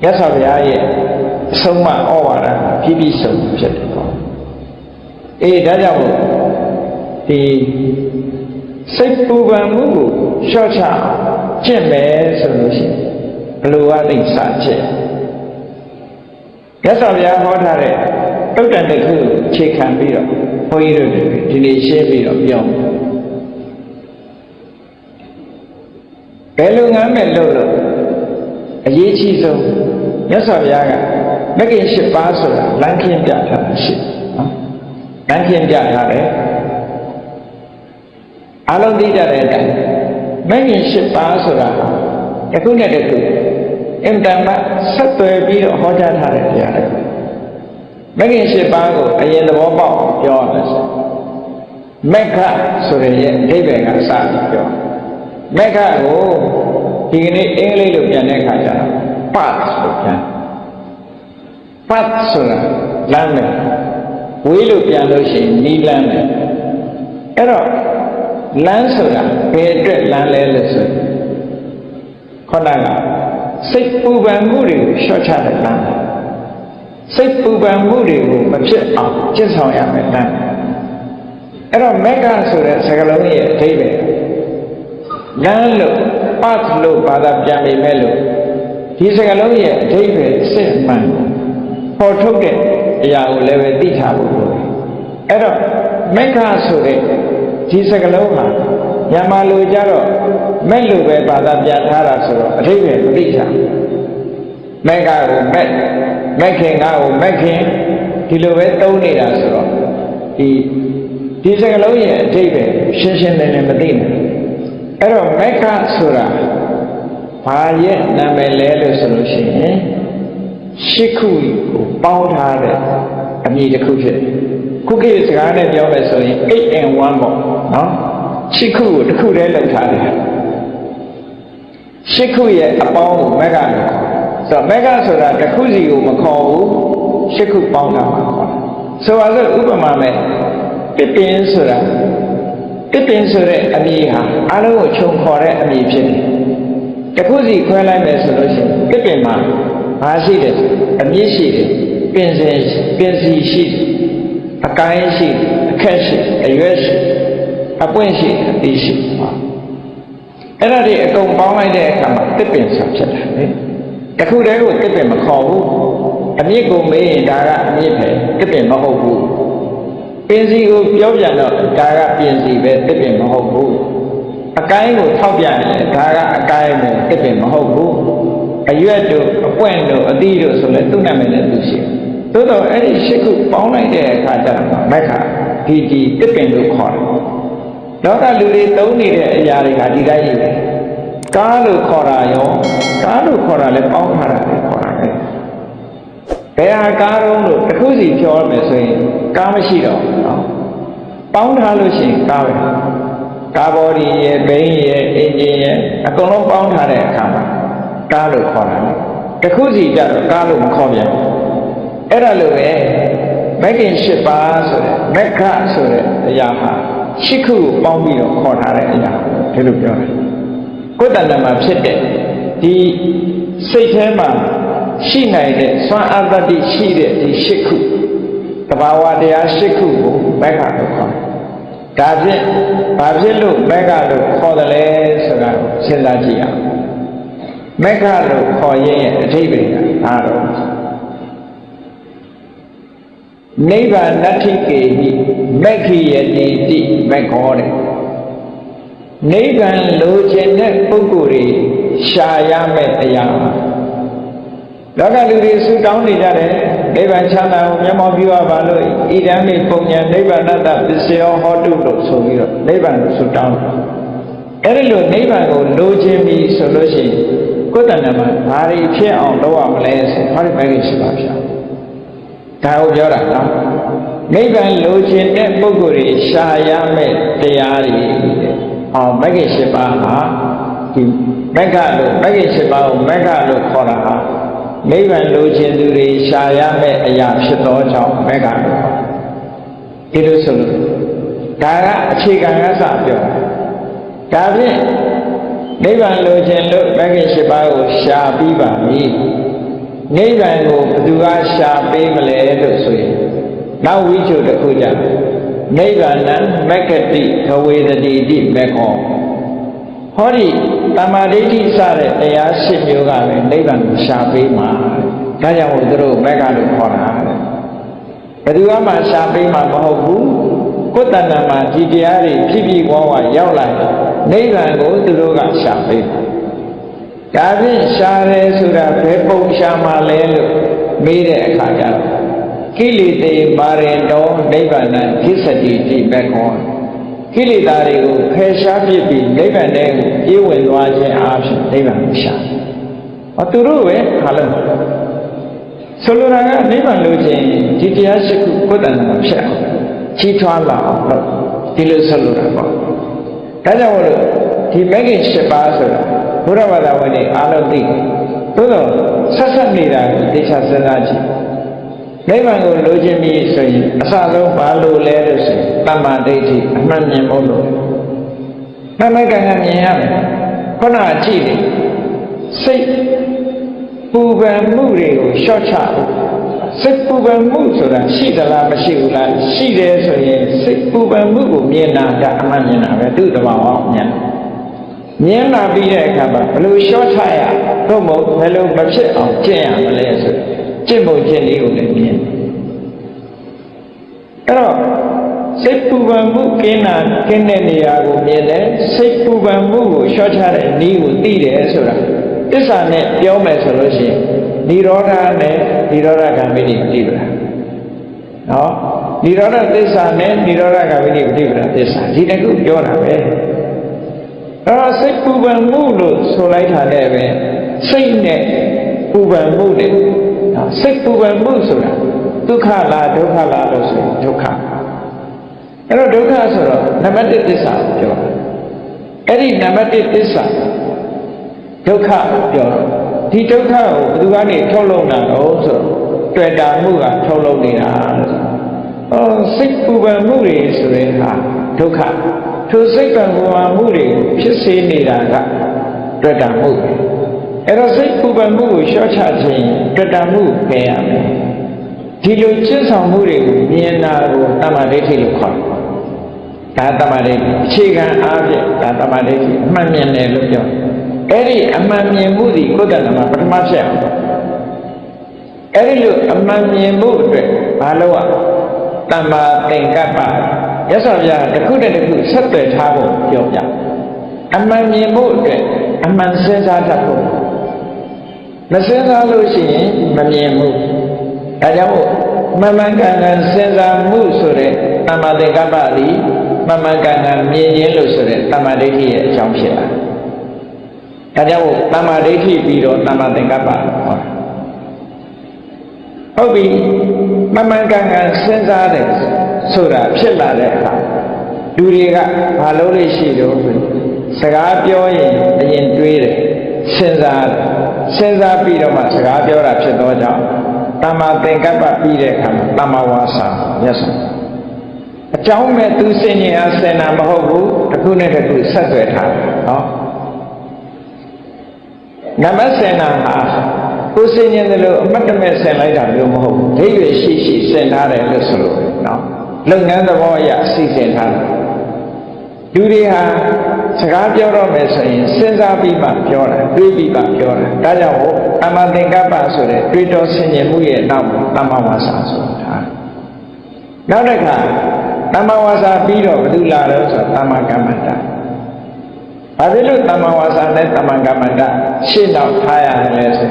မြတ်စွာဘုရားရဲ့အဆုံးအမဩဝါဒပြည့်ပြည့်စုံဖြစ်တယ်ပေါ့အေးဒါကြောင့်ဒီစိတ်ပူပန်မှုကိုလျှော့ချကျင့်မယ်ဆိုလို့ရှိရင်ဘယ်လိုအသိစချက်မြတ်စွာဘုရားဟောထားတဲ့တုတ်တန်တစ်ခုခြေခံပြီးတော့ဘုန်းကြီးတို့ဒီနေ့ရှင်းပြီးတော့ပြောဘယ်လိုငမ်းမဲ့လို့အရေးကြီးဆုံးမြတ်စွာဘုရားကမဂ္ဂင်၈ပါးဆိုတာလမ်းခင်းပြထားတာရှိနော်လမ်းခင်းပြထားတယ်အလုံးသိကြတဲ့အတိုင်းမဂ္ဂင်၈ပါးဆိုတာတစ်ခုနဲ့တစ်ခုအင်တန်မှဆက်သွယ်ပြီးတော့ဟောကြားထားတဲ့တရားတွေမဂ္ဂင်၈ပါးကိုအရင်သဘောပေါက်ပြောရမယ်ဆိုမက္ခဆိုရဲ့အဓိပ္ပာယ်ကစပြီးပြောမက္ခကိုဒီကနေ့အင်္ဂလိပ်လိုပြန်တဲ့အခါကျတော့ path လို့ပြန် path ဆိုတာလမ်းပဲဝေးလို့ပြန်လို့ရှိရင်နီးလမ်းပဲအဲ့တော့လမ်းဆိုတာဘယ်အတွက်လမ်းလဲလို့ဆိုခေါင်းကစိတ်ပူပန်မှုတွေကိုလျှော့ချတဲ့လမ်းစိတ်ပူပန်မှုတွေကိုမဖြစ်အောင်ကျင့်ဆောင်ရမယ်လမ်းအဲ့တော့မက္ခဆိုတဲ့စကားလုံးရဲ့အဓိပ္ပာယ်လမ်းလို့ path လို့ဘာသာပြန်ပေမဲ့လို့ဒီစကားလုံးရဲ့အဓိပ္ပာယ်စစ်မှန်ပေါ်ထုတ်တဲ့အရာကိုလည်းပဲသိထားဖို့လိုတယ်အဲ့တော့မက္ခဆိုတဲ့ဒီစကားလုံးဟာမြန်မာလိုကြတော့မဲ့လို့ပဲဘာသာပြန်ထားတာဆိုတော့အဓိပ္ပာယ်မသိတာမက္ခကိုမက်ခင်ကိုမက်ခင်ဒီလိုပဲသုံးနေတာဆိုတော့ဒီစကားလုံးရဲ့အဓိပ္ပာယ်ရှင်းရှင်းလင်းလင်းမသိနိုင်အဲ့တော့မက္ခဆိုတာဘာရဲ့နာမည်လဲလို့ဆိုလို့ရှိရင်ရှစ်ခုကိုပေါင်းထားတဲ့အမည်တစ်ခုဖြစ်ခုခေတ်စကားနဲ့ပြောမယ်ဆိုရင် 8and 1ပေါ့နော်ရှစ်ခုကိုတစ်ခုတည်းလောက်ထားတယ်ရှစ်ခုရဲ့အပေါင်းကိုမက္ခလို့ခေါ်ဆိုတော့မက္ခဆိုတာတစ်ခုစီကိုမခေါ်ဘူးရှစ်ခုပေါင်းတာမှာခေါ်ဆိုပါစို့ဥပမာမဲ့ပစ်ပင်ဆိုတာပစ်ပင်ဆိုတဲ့အမည်ဟာအလုံးကိုခြုံခေါ်တဲ့အမည်ဖြစ်တယ်တစ်ခုစီခွဲလိုက်မယ်ဆိုလို့ရှိရင်ပစ်ပင်မှာဘာရှိတယ်အမြင့်ရှိတယ်ပင်စီရှိတယ်အကိုင်းရှိအခက်ရှိအရွက်ရှိအပွင့်ရှိအသီးရှိအဲ့ဒါတွေအကုန်ပေါင်းလိုက်တဲ့အခါမှာတစ်ပင်ဆိုဖြစ်တယ်လေတခုတည်းကိုတစ်ပင်မခေါ်ဘူးအမြင့်ကိုမေးရင်ဒါကအမြင့်ပဲတစ်ပင်မဟုတ်ဘူးပင်စီကိုပြောပြန်တော့ဒါကပင်စီပဲတစ်ပင်မဟုတ်ဘူးအကိုင်းကိုထောက်ပြန်ရင်ဒါကအကိုင်းပဲတစ်ပင်မဟုတ်ဘူးအရွက်တို့အပွင့်တို့အသီးတို့ဆိုလဲသူ့နာမည်နဲ့သူရှိသို့တော့အဲ့ဒီရှစ်ခုပေါင်းလိုက်တဲ့အခါကျတော့မက္ခဒီတစ်ပင်လို့ခေါ်တယ်လောကလူတွေသုံးနေတဲ့အရာတွေကဒီတိုင်းကြီးပဲကားလို့ခေါ်တာရောကားလို့ခေါ်တာလည်းပေါင်းထားတာလည်းခေါ်တာပဲဘယ်ဟာကားတော့လို့တစ်ခုစီပြောရမယ်ဆိုရင်ကားမရှိတော့ဘူးနော်ပေါင်းထားလို့ရှိရင်ကားပဲကားဘော်ဒီရဲ့ဘိန်းရဲ့အင်ဂျင်ရဲ့အကုန်လုံးပေါင်းထားတဲ့အခါမှာကားလို့ခေါ်တာတစ်ခုစီကြတော့ကားလို့မခေါ်ပြန်ဘူးအဲ့ဒါလိုပဲမဂ္ဂင်၈ပါးဆိုတဲ့မက္ခဆိုတဲ့အရာဟာရှစ်ခုကိုပေါင်းပြီးတော့ခေါ်ထားတဲ့အရာဒီလိုပြောတယ်ကိုယ်တဏ္ဍာမှာဖြစ်တဲ့ဒီစိတ်ထဲမှာရှိနိုင်တဲ့စွမ်းအားတတ္တိရှိတဲ့ဒီရှစ်ခုတဘာဝတရားရှစ်ခုကိုမက္ခလို့ခေါ်တယ်ဒါဖြင့်ဘာဖြစ်လို့မက္ခလို့ခေါ်တယ်လဲဆိုတာကိုစဉ်းစားကြည့်အောင်မက္ခလို့ခေါ်ရင်ရဲ့အဓိပ္ပာယ်ကဘာတော့နိဗ္ဗာန်တ္ထိကေဟိမက္ခိယတိတိမက္ခောတဲ့နိဗ္ဗာန်လိုချင်တဲ့ပုဂ္ဂိုလ်တွေရှာရမယ့်အရာလောကလူတွေဆူတောင်းနေကြတယ် နိဗ္ဗာန်ချမ်းသာကိုမျက်မှောက်ပြုရပါလို့ဣဒံမိပုံညာနိဗ္ဗာန်တ္တပစ္စယောဟောတုလို့ဆိုပြီးတော့နိဗ္ဗာန်ကိုဆုတောင်းတယ်အဲ့ဒီလိုနိဗ္ဗာန်ကိုလိုချင်ပြီဆိုလို့ရှိရင်ကိုယ်တဏ္ဍာမှာဘာတွေဖြစ်အောင်လုပ်ရမလဲဆိုဟောဒီဘက်ကရှိပါဗျာဒါကိုပြောတာနော်နိဗ္ဗာန်လိုချင်တဲ့ပုဂ္ဂိုလ်တွေရှာရမယ့်တရားတွေအောင်မဂ္ဂင်၈ပါးဟာဒီမဂ္ဂလို့မဂ္ဂင်၈ပါးကိုမဂ္ဂလို့ခေါ်တာဟာနိဗ္ဗာန်လိုချင်သူတွေရှာရမယ့်အရာဖြစ်သောကြောင့်မဂ္ဂလို့ဒီလိုဆိုလို့ဒါကအခြေခံကစပြောတာဒါဖြင့်နိဗ္ဗာန်လိုချင်လို့မဂ္ဂင်၈ပါးကိုရှာပြီးပါပြီနိဗ္ဗာန်ကိုဘယ်သူကရှာပေးမလဲလို့ဆိုရင်နောက်ဝိချုပ်တစ်ခုကြနိဗ္ဗာန်မက္ကတိခဝေသတိတိမေခောဟောဒီတမ္မာဒိဋ္ဌိစတဲ့တရား၈မျိုးကပဲနိဗ္ဗာန်ကိုရှာပေးမှာဒါကြောင့်သူတို့မက္ကလို့ခေါ်တာဘယ်သူမှရှာပေးမှာမဟုတ်ဘူးကိုယ်တဏ္ဍာမှာဒီတရားတွေဖြစ်ပြီးဝဝရောက်လာနိဗ္ဗာန်ကိုသူတို့ကရှာပေးမှာဒါဖြင့်ရှားတယ်ဆိုတာဘယ်ပုံရှားမှလဲလို့မေးတဲ့အခါကျတော့ကိလေသေမာရင်တော်နိဗ္ဗာန်ကိစ္စတိတိမေခောကိလေသာတွေကိုဖယ်ရှားပြစ်ပြီးနိဗ္ဗာန်ထဲကိုပြေးဝင်သွားခြင်းအားဖြင့်နိဗ္ဗာန်ကိုရှာသူတို့ပဲဟာလို့ဆိုလိုတာကနိဗ္ဗာန်လိုချင်ဒီတရားရှိခုကိုယ်တဏ္ဍာမှာဖြစ်အောင်ကြီးထွားလာအောင်လို့ဒီလိုဆိုလိုတာပေါ့ဒါကြောင့်မို့လို့ဒီမဂ္ဂင်၈ပါးဆိုတာဘုရားဘာသာဝင်တွေအားလုံးသိတယ်သို့တော့ဆက်ဆက်နေတာကိုသိချစဉ်းစားကြည့်နိဗ္ဗာန်ကိုလိုချင်ပြီဆိုရင်အစဆုံးဘာလို့လဲလို့ဆိုရင်တမ္မာဒိဋ္ဌိအမှန်မြင်ဖို့လို့မှန်မှန်ကန်ကန်မြင်ရမယ်ခုနကကြည့်တယ်စိတ်ပူပန်မှုတွေကိုလျှော့ချဖို့စိတ်ပူပန်မှုဆိုတာရှိသလားမရှိဘူးလားရှိတယ်ဆိုရင်စိတ်ပူပန်မှုကိုမြင်တာကအမှန်မြင်တာပဲသူ့တဘာဝမြင်မြင်လာပြီးတဲ့အခါမှာဘယ်လိုလျှော့ချရတော့မဟုတ်ဘယ်လိုမဖြစ်အောင်ကျင့်ရမလဲဆိုကျင့်ဖို့ကျင့်နည်းကိုလည်းမြင်အဲ့တော့စိတ်ပူပန်မှုကင်းတဲ့နေရာကိုမြင်တယ်စိတ်ပူပန်မှုကိုလျှော့ချတဲ့နည်းကိုသိတယ်ဆိုတာသစ္စာနဲ့ပြောမယ်ဆိုလို့ရှိရင်និရောဓနဲ့និရောဓဂ ामिनी ပฏิပဒါနော်និရောဓသစ္စာနဲ့និရောဓဂ ामिनी ပฏิပဒါသစ္စာဒီတစ်ခုပြောတာပဲစိတ်ပူပန်မှုလို့ဆိုလိုက်တာလည်းပဲစိတ်နဲ့ပူပန်မှုနဲ့စိတ်ပူပန်မှုဆိုတာဒုက္ခလားဒုက္ခလားလို့ဆိုရင်ဒုက္ခအဲ့တော့ဒုက္ခဆိုတော့နံပါတ်1သစ္စာကိုပြောအဲ့ဒီနံပါတ်1သစ္စာဒုက္ခကိုပြောဒီဒုက္ခကိုဘယ်သူကနေထုတ်လုပ်တာလို့ဆိုတော့တွေ့တာမှုကထုတ်လုပ်နေတာလို့စိတ်ပူပန်မှုတွေဆိုရင်ဟာဒုက္ခထိုစိတ်ပူပန်မှုတွေဖြစ်စေနေတာကတွေ့တာမှုအဲ့တော့စိတ်ပူပန်မှုကိုလျှော့ချခြင်းတွေ့တာမှုပယ်ရမယ်ဒီလိုကျင့်ဆောင်မှုတွေကိုမြင်တာကိုတမ္မာဒိဋ္ဌိလို့ခေါ်တယ်ဒါတမ္မာဒိဋ္ဌိအခြေခံအားဖြင့်ဒါတမ္မာဒိဋ္ဌိအမှန်မြင်တယ်လို့ပြောအဲ့ဒီအမှန်မြင်မှုဒီကိုယ်တဏ္ဍာမှာပထမဖြစ်အောင်အဲ့ဒီလိုအမှန်မြင်မှုအတွက်ဘာလို့อ่ะတမ္မာသင်္ကပ္ပရသော်ပြတစ်ခုတစ်ခုဆက်သွယ်ထားဖို့ပြောပြအမှန်မြင်မှုအတွက်အမှန်စဉ်းစားတတ်ဖို့မစဉ်းစားလို့ရှိရင်မမြင်ဘူးဒါကြောင့်မမှန်ကန်ကန်စဉ်းစားမှုဆိုတဲ့တမ္မာသင်္ကပ္ပသည်မမှန်ကန်ကန်မြင်ခြင်းလို့ဆိုတဲ့တမ္မာဒိဋ္ဌိရဲ့အကြောင်းဖြစ်လာဒါကြောင့်တမ္မာဒိဋ္ဌိပြီးတော့တမ္မာသင်္ကပ္ပဟောဟုတ်ပြီမမှန်ကန်ကန်စဉ်းစားတယ်ဆိုတာဖြစ်လာတဲ့အခါလူတွေကဘာလို့လဲရှိတော့စကားပြောရင်အရင်တွေးတယ်စဉ်းစားပြီးတော့မှစကားပြောတာဖြစ်တော့ကြောင့်တမ္မာသင်္ကပ္ပပြီးတဲ့အခါမှာတမ္မာဝါစာမျက်စိအကြောင်းမဲ့သူစင်ញအားစင်တာမဟုတ်ဘူးတစ်ခုနဲ့တစ်ခုဆက်သွယ်ထားတယ်နော်နမစင်တာဟာကိုစင်ញတယ်လို့အမတ်တမဲ့ဆင်လိုက်တာမျိုးမဟုတ်ဘူးဒိဋ္ဌိရှိရှိဆင်ထားတယ်လို့ဆိုလို့နော်လုပ်ငန်းသဘောအရစီစဉ်ထားတယ်လူတွေဟာစကားပြောတော့မယ်ဆိုရင်စဉ်းစားပြီးမှပြောတာတွေးပြီးမှပြောတာဒါကြောင့်တမ္မာသင်္ကပ္ပဆိုတဲ့တွေးတော်ဆင်ញင်မှုရဲ့နောက်မှာတမ္မာဝါစာဆိုတာနောက်တစ်ခါတမ္မာဝါစာပြီးတော့ဘယ်သူလာလဲဆိုတော့တမ္မာကမ္မန္တဘာဖြစ်လို့တမ္မာဝါစာနဲ့တမ္မာကမ္မန္တရှင်းတော့ထားရတယ်လဲဆို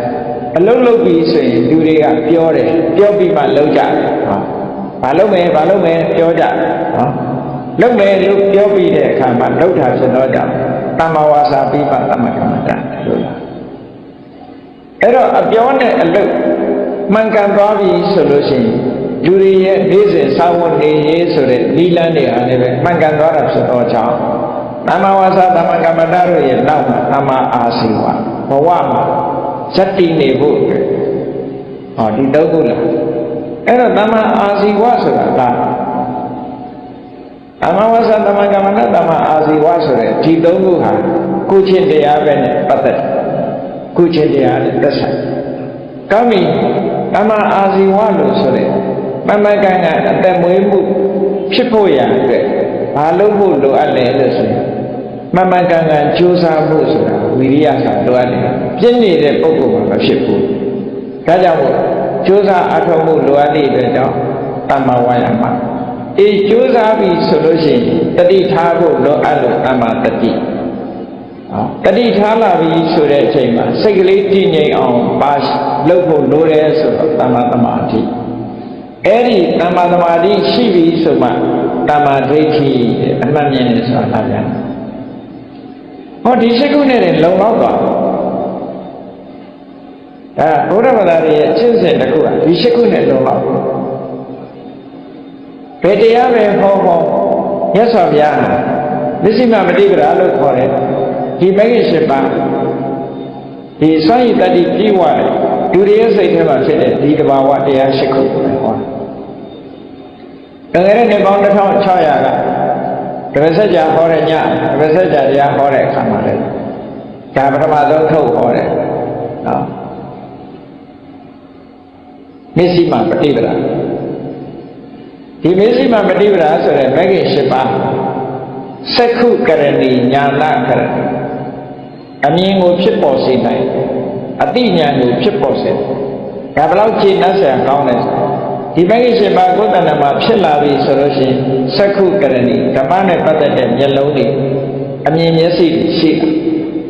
အလုံးလုံးပြီးဆိုရင်လူတွေကပြောတယ်ပြောပြီးမှလုံးကြတယ်ဟောဘာလုံးမယ်ပြောကြဟောလုံးမယ်လို့ပြောပြီးတဲ့အခါမှာလောက်တာဖြစ်တော့ကြောင့်တမ္မာဝါစာပြီးမှတမ္မာကမ္မတလို့လားအဲ့တော့အပြောနဲ့အလုပ်မှန်ကန်သွားပြီဆိုလို့ရှိရင်လူတွေရဲ့နေ့စဉ်စာဝန်နေရေးဆိုတဲ့နိလန်းတွေအားလည်းပဲမှန်ကန်သွားတာဖြစ်တော့ကြောင့်တမ္မာဝါစာတမ္မာကမ္မတတို့ရဲ့နောက်မှာတမ္မာအာဇီဝဘဝမှာဇတ္တိနေဖို့အတွက်ဟောဒီတုတ်ခုလားအဲ့တော့တမ္မာအာဇီဝဆိုတာကတမ္မာဝါစာတမ္မာကမ္မတတမ္မာအာဇီဝဆိုတဲ့ဒီသုံးခုဟာကုချင်းတရားပဲနဲ့ပတ်သက်ကုချင်းတရားနဲ့သက်ဆိုင်ကောင်းပြီတမ္မာအာဇီဝလို့ဆိုတဲ့မမကံကအသက်မွေးမှုဖြစ်ဖို့ရအတွက်ဘာလို့ဖို့လိုအပ်လဲလို့ဆိုရင်မမကံကကြိုးစားမှုဆိုတာဝိရိယဆိုလိုအပ်တယ်ပြည့်နေတဲ့ပုဂ္ဂိုလ်မှာမဖြစ်ဘူးဒါကြောင့်မို့ကြိုးစားအထောက်မှုလိုအပ်တဲ့အတွက်ကြောင့်တမ္မာဝါယာမကြိုးစားပြီဆိုလို့ရှိရင်တတိထားဖို့လိုအပ်လို့တမ္မာတတိတတိထားလာပြီဆိုတဲ့အချိန်မှာစိတ်ကလေးတည်ငြိမ်အောင်ပါလုပ်ဖို့လိုတယ်ဆိုတော့တမ္မာသမာဓိအဲ့ဒီတမ္မာသမာဓိရှိပြီဆိုမှတမ္မာဒိဋ္ဌိအမှန်မြင်တယ်ဆိုတာဗျာဟောဒီရှိခုနဲ့လုံလောက်သွားဒါဘုရားဘာသာရဲ့အချင်းစဉ်တစ်ခုကဒီရှိခုနဲ့လုံလောက်ဘယ်တရားပဲဟောမြတ်စွာဘုရားမစ္စည်းမမတိပ္ပရာလို့ခေါ်တယ်ဒီမဂ္ဂင်၈ပါးဒီစွမ်းရည်တတ္တိပြည့်ဝတယ်ဒုရိယစိတ်ထဲမှာဖြစ်တဲ့ဒီတဘာဝတရား၈ခုကိုဟောတယ်တကယ်နဲ့ပေါင်း1600ကတပည့်ဆက်ကြာဟောတဲ့ညတပည့်ဆက်ကြာတရားဟောတဲ့အခါမှာလည်းဒါပထမဆုံးထုတ်ဟောတယ်နော်မစ္စည်းမပฏิပဒါဒီမစ္စည်းမပฏิပဒါဆိုတဲ့မဂ္ဂင်၈ပါးစက္ခုကရဏီညာနာကရဏီအမြင်ကိုဖြစ်ပေါ်စေနိုင်အတိညာဉ်ကိုဖြစ်ပေါ်စေဒါဘယ်လောက်ကြည်နှံ့ဆရာကောင်းလဲဒီမဂ္ဂင်၈ပါးကိုယ်တဏ္ဍမှာဖြစ်လာပြီဆိုလို့ရှိရင်စက္ခုကရဏီဓမ္မနဲ့ပတ်သက်တဲ့မျက်လုံးတွေအမြင်မျက်စိတွေရှိတယ်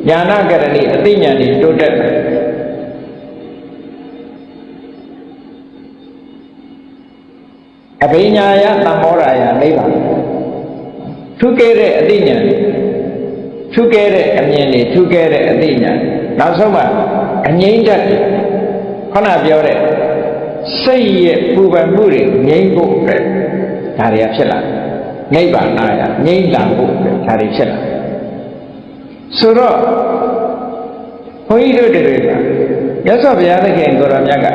ညာနာကရဏီအတိညာဉ်တွေတိုးတက်တယ်အဘိညာယသံမောရာယနိဗ္ဗာန်ထူးကဲတဲ့အတိညာဉ်ထူးကဲတဲ့အမြင်တွေထူးကဲတဲ့အတိညာဉ်နောက်ဆုံးမှအငြိမ့်တတ်ခုနပြောတဲ့စိတ်ရဲ့ပူပန်မှုတွေငြိမ့်ဖို့အတွက်ဒါတွေကဖြစ်လာနိဗ္ဗာန်ရငြိမ့်လာဖို့အတွက်ဒါတွေဖြစ်လာဆိုတော့ဘုန်းကြီးတို့တွေကမြတ်စွာဘုရားသခင်ကိုရောမြတ်က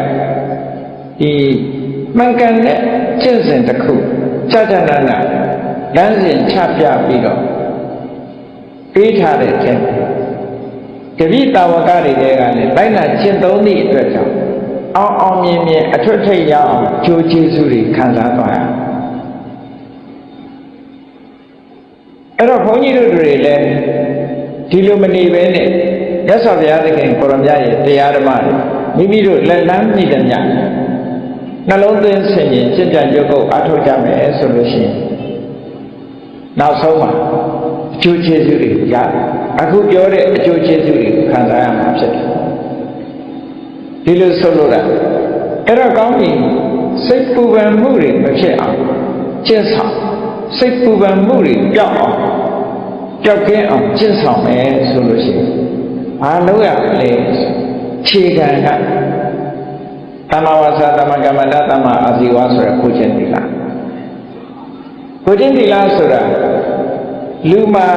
ဒီမှန်ကန်တဲ့ကျင့်စဉ်တစ်ခုကြာကြာနာနာလမ်းစဉ်ချပြပြီးတော့ပေးထားတဲ့အချက်တပိတာဝကတွေကလည်းလိုက်နာကျင့်သုံးသည့်အတွက်ကြောင့်အောင်မြင်မြင်အထွတ်ထိပ်ရအောင်ကြိုးကျေးဇူးတွေခံစားသွားရအဲ့တော့ဘုန်းကြီးတို့တွေလည်းဒီလိုမနေပဲနဲ့မြတ်စွာဘုရားသခင်ကိုရမရဲ့တရားဓမ္မတွေမိမိတို့လက်လန်းမိတဲ့ညနှလုံးသွင်းဆင်ခြင်ကြင်ကြံကြုတ်ကုတ်အားထုတ်ကြမယ်ဆိုလို့ရှိရင်နောက်ဆုံးမှာအကျိုးကျေးဇူးတွေရတယ်အခုပြောတဲ့အကျိုးကျေးဇူးတွေခံစားရမှာဖြစ်တယ်ဒီလိုဆိုလို့တာအဲ့တော့ကောင်းပြီစိတ်ပူပန်မှုတွေမဖြစ်အောင်ကျင့်ဆောင်စိတ်ပူပန်မှုတွေပျောက်အောင်ပျောက်ကင်းအောင်ကျင့်ဆောင်မယ်ဆိုလို့ရှိရင်ဘာလုပ်ရလဲခြေခံကတမ္မာဝါစာတမ္မာကမ္မန္တတမ္မာအာဇီဝဆိုရကိုချင်းသီလကိုချင်းသီလဆိုတာလူမှာ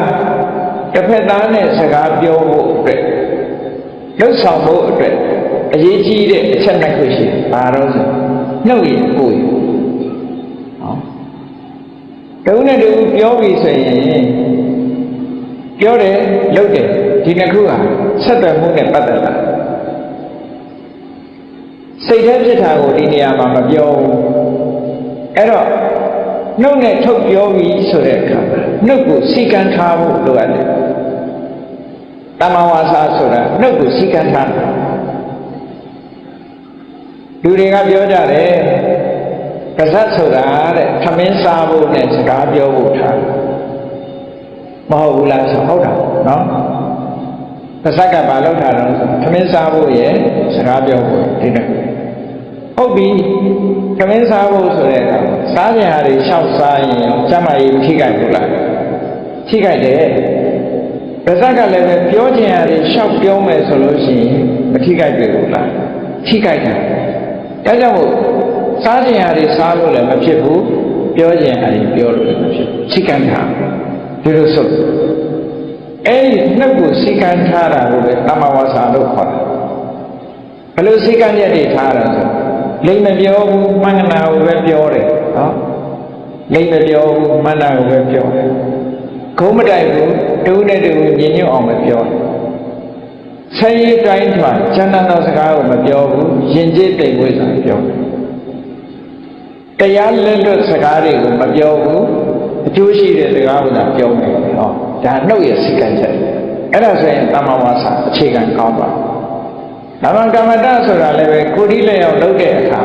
တစ်ဖက်သားနဲ့စကားပြောဖို့အတွက်လှုပ်ဆောင်ဖို့အတွက်အရေးကြီးတဲ့အချက်နှစ်ခုရှိတယ်။ဘာလို့ဆိုနှုတ်ရည်ကိုယ်ရည်။ဟောတဦးနဲ့တဦးပြောပြီဆိုရင်ပြောတယ်လုပ်တယ်ဒီနှစ်ခုဟာဆက်သွယ်မှုနဲ့ပတ်သက်တာစိတ်ထဲဖြစ်တာကိုဒီနေရာမှာမပြောဘူးအဲ့တော့နှုတ်နဲ့ထုတ်ပြောပြီးဆိုတဲ့အခါနှုတ်ကိုစီကံထားဖို့လိုအပ်တယ်တမ္မာဝါစာဆိုတာနှုတ်ကိုစီကံထားတယ်လူတွေကပြောကြတယ်ကစတ်ဆိုတာတဲ့ခမင်းစားဖို့နဲ့စကားပြောဖို့ထားမဟုတ်ဘူးလားဆိုဟုတ်တာနော် ပါဇက်ကဘာလုပ်တာတော့ဆိုသမင်းစားဖို့ရဲ့စကားပြောဖို့ဒီတော့ဟုတ်ပြီသမင်းစားဖို့ဆိုတဲ့အခါစားကြရာတွေရှောက်စားရင်ကျမကြီးထိခိုက်ဘူးလားထိခိုက်တယ်ပါဇက်ကလည်းပဲပြောကြရာတွေရှောက်ပြောမယ်ဆိုလို့ရှိရင်မထိခိုက်ဘူးလားထိခိုက်တယ်ဒါကြောင့်မို့စားကြရာတွေစားလို့လည်းမဖြစ်ဘူးပြောကြရာတွေပြောလို့လည်းမဖြစ်ဘူးထိခိုက်တာဒီလိုဆိုအဲ့ဒီနှုတ်ကိုစိကံထားတာလို့ပဲတမဝါစာလို့ခေါ်တာဘယ်လိုစိကံရက်တွေထားတာဆိုလိမ့်မပြောဘူးမန္တနာကိုပဲပြောတယ်နော်လိမ့်မပြောဘူးမန္တနာကိုပဲပြောတယ်ခုံးမတိုက်ဘူးတူနဲ့တူညင်ညွတ်အောင်ပဲပြောတယ်ဆယ်ရီတိုင်းထွာကျန်တဲ့စကားကိုမပြောဘူးယဉ်ကျေးတိမ်ဝိစာပြောတယ်တရားလက်လွတ်စကားတွေကိုမပြောဘူးအကျိုးရှိတဲ့စကားကိုသာပြောမယ်ဟောဒါနှုတ်ရဲ့စိတ်ကံချက်အဲ့ဒါဆိုရင်တမ္မာဝါစာအခြေခံကောင်းပါဓမ္မကမ္မတဆိုတာလည်းပဲကိုယ်ဒီလက်ရောက်လုပ်တဲ့အခါ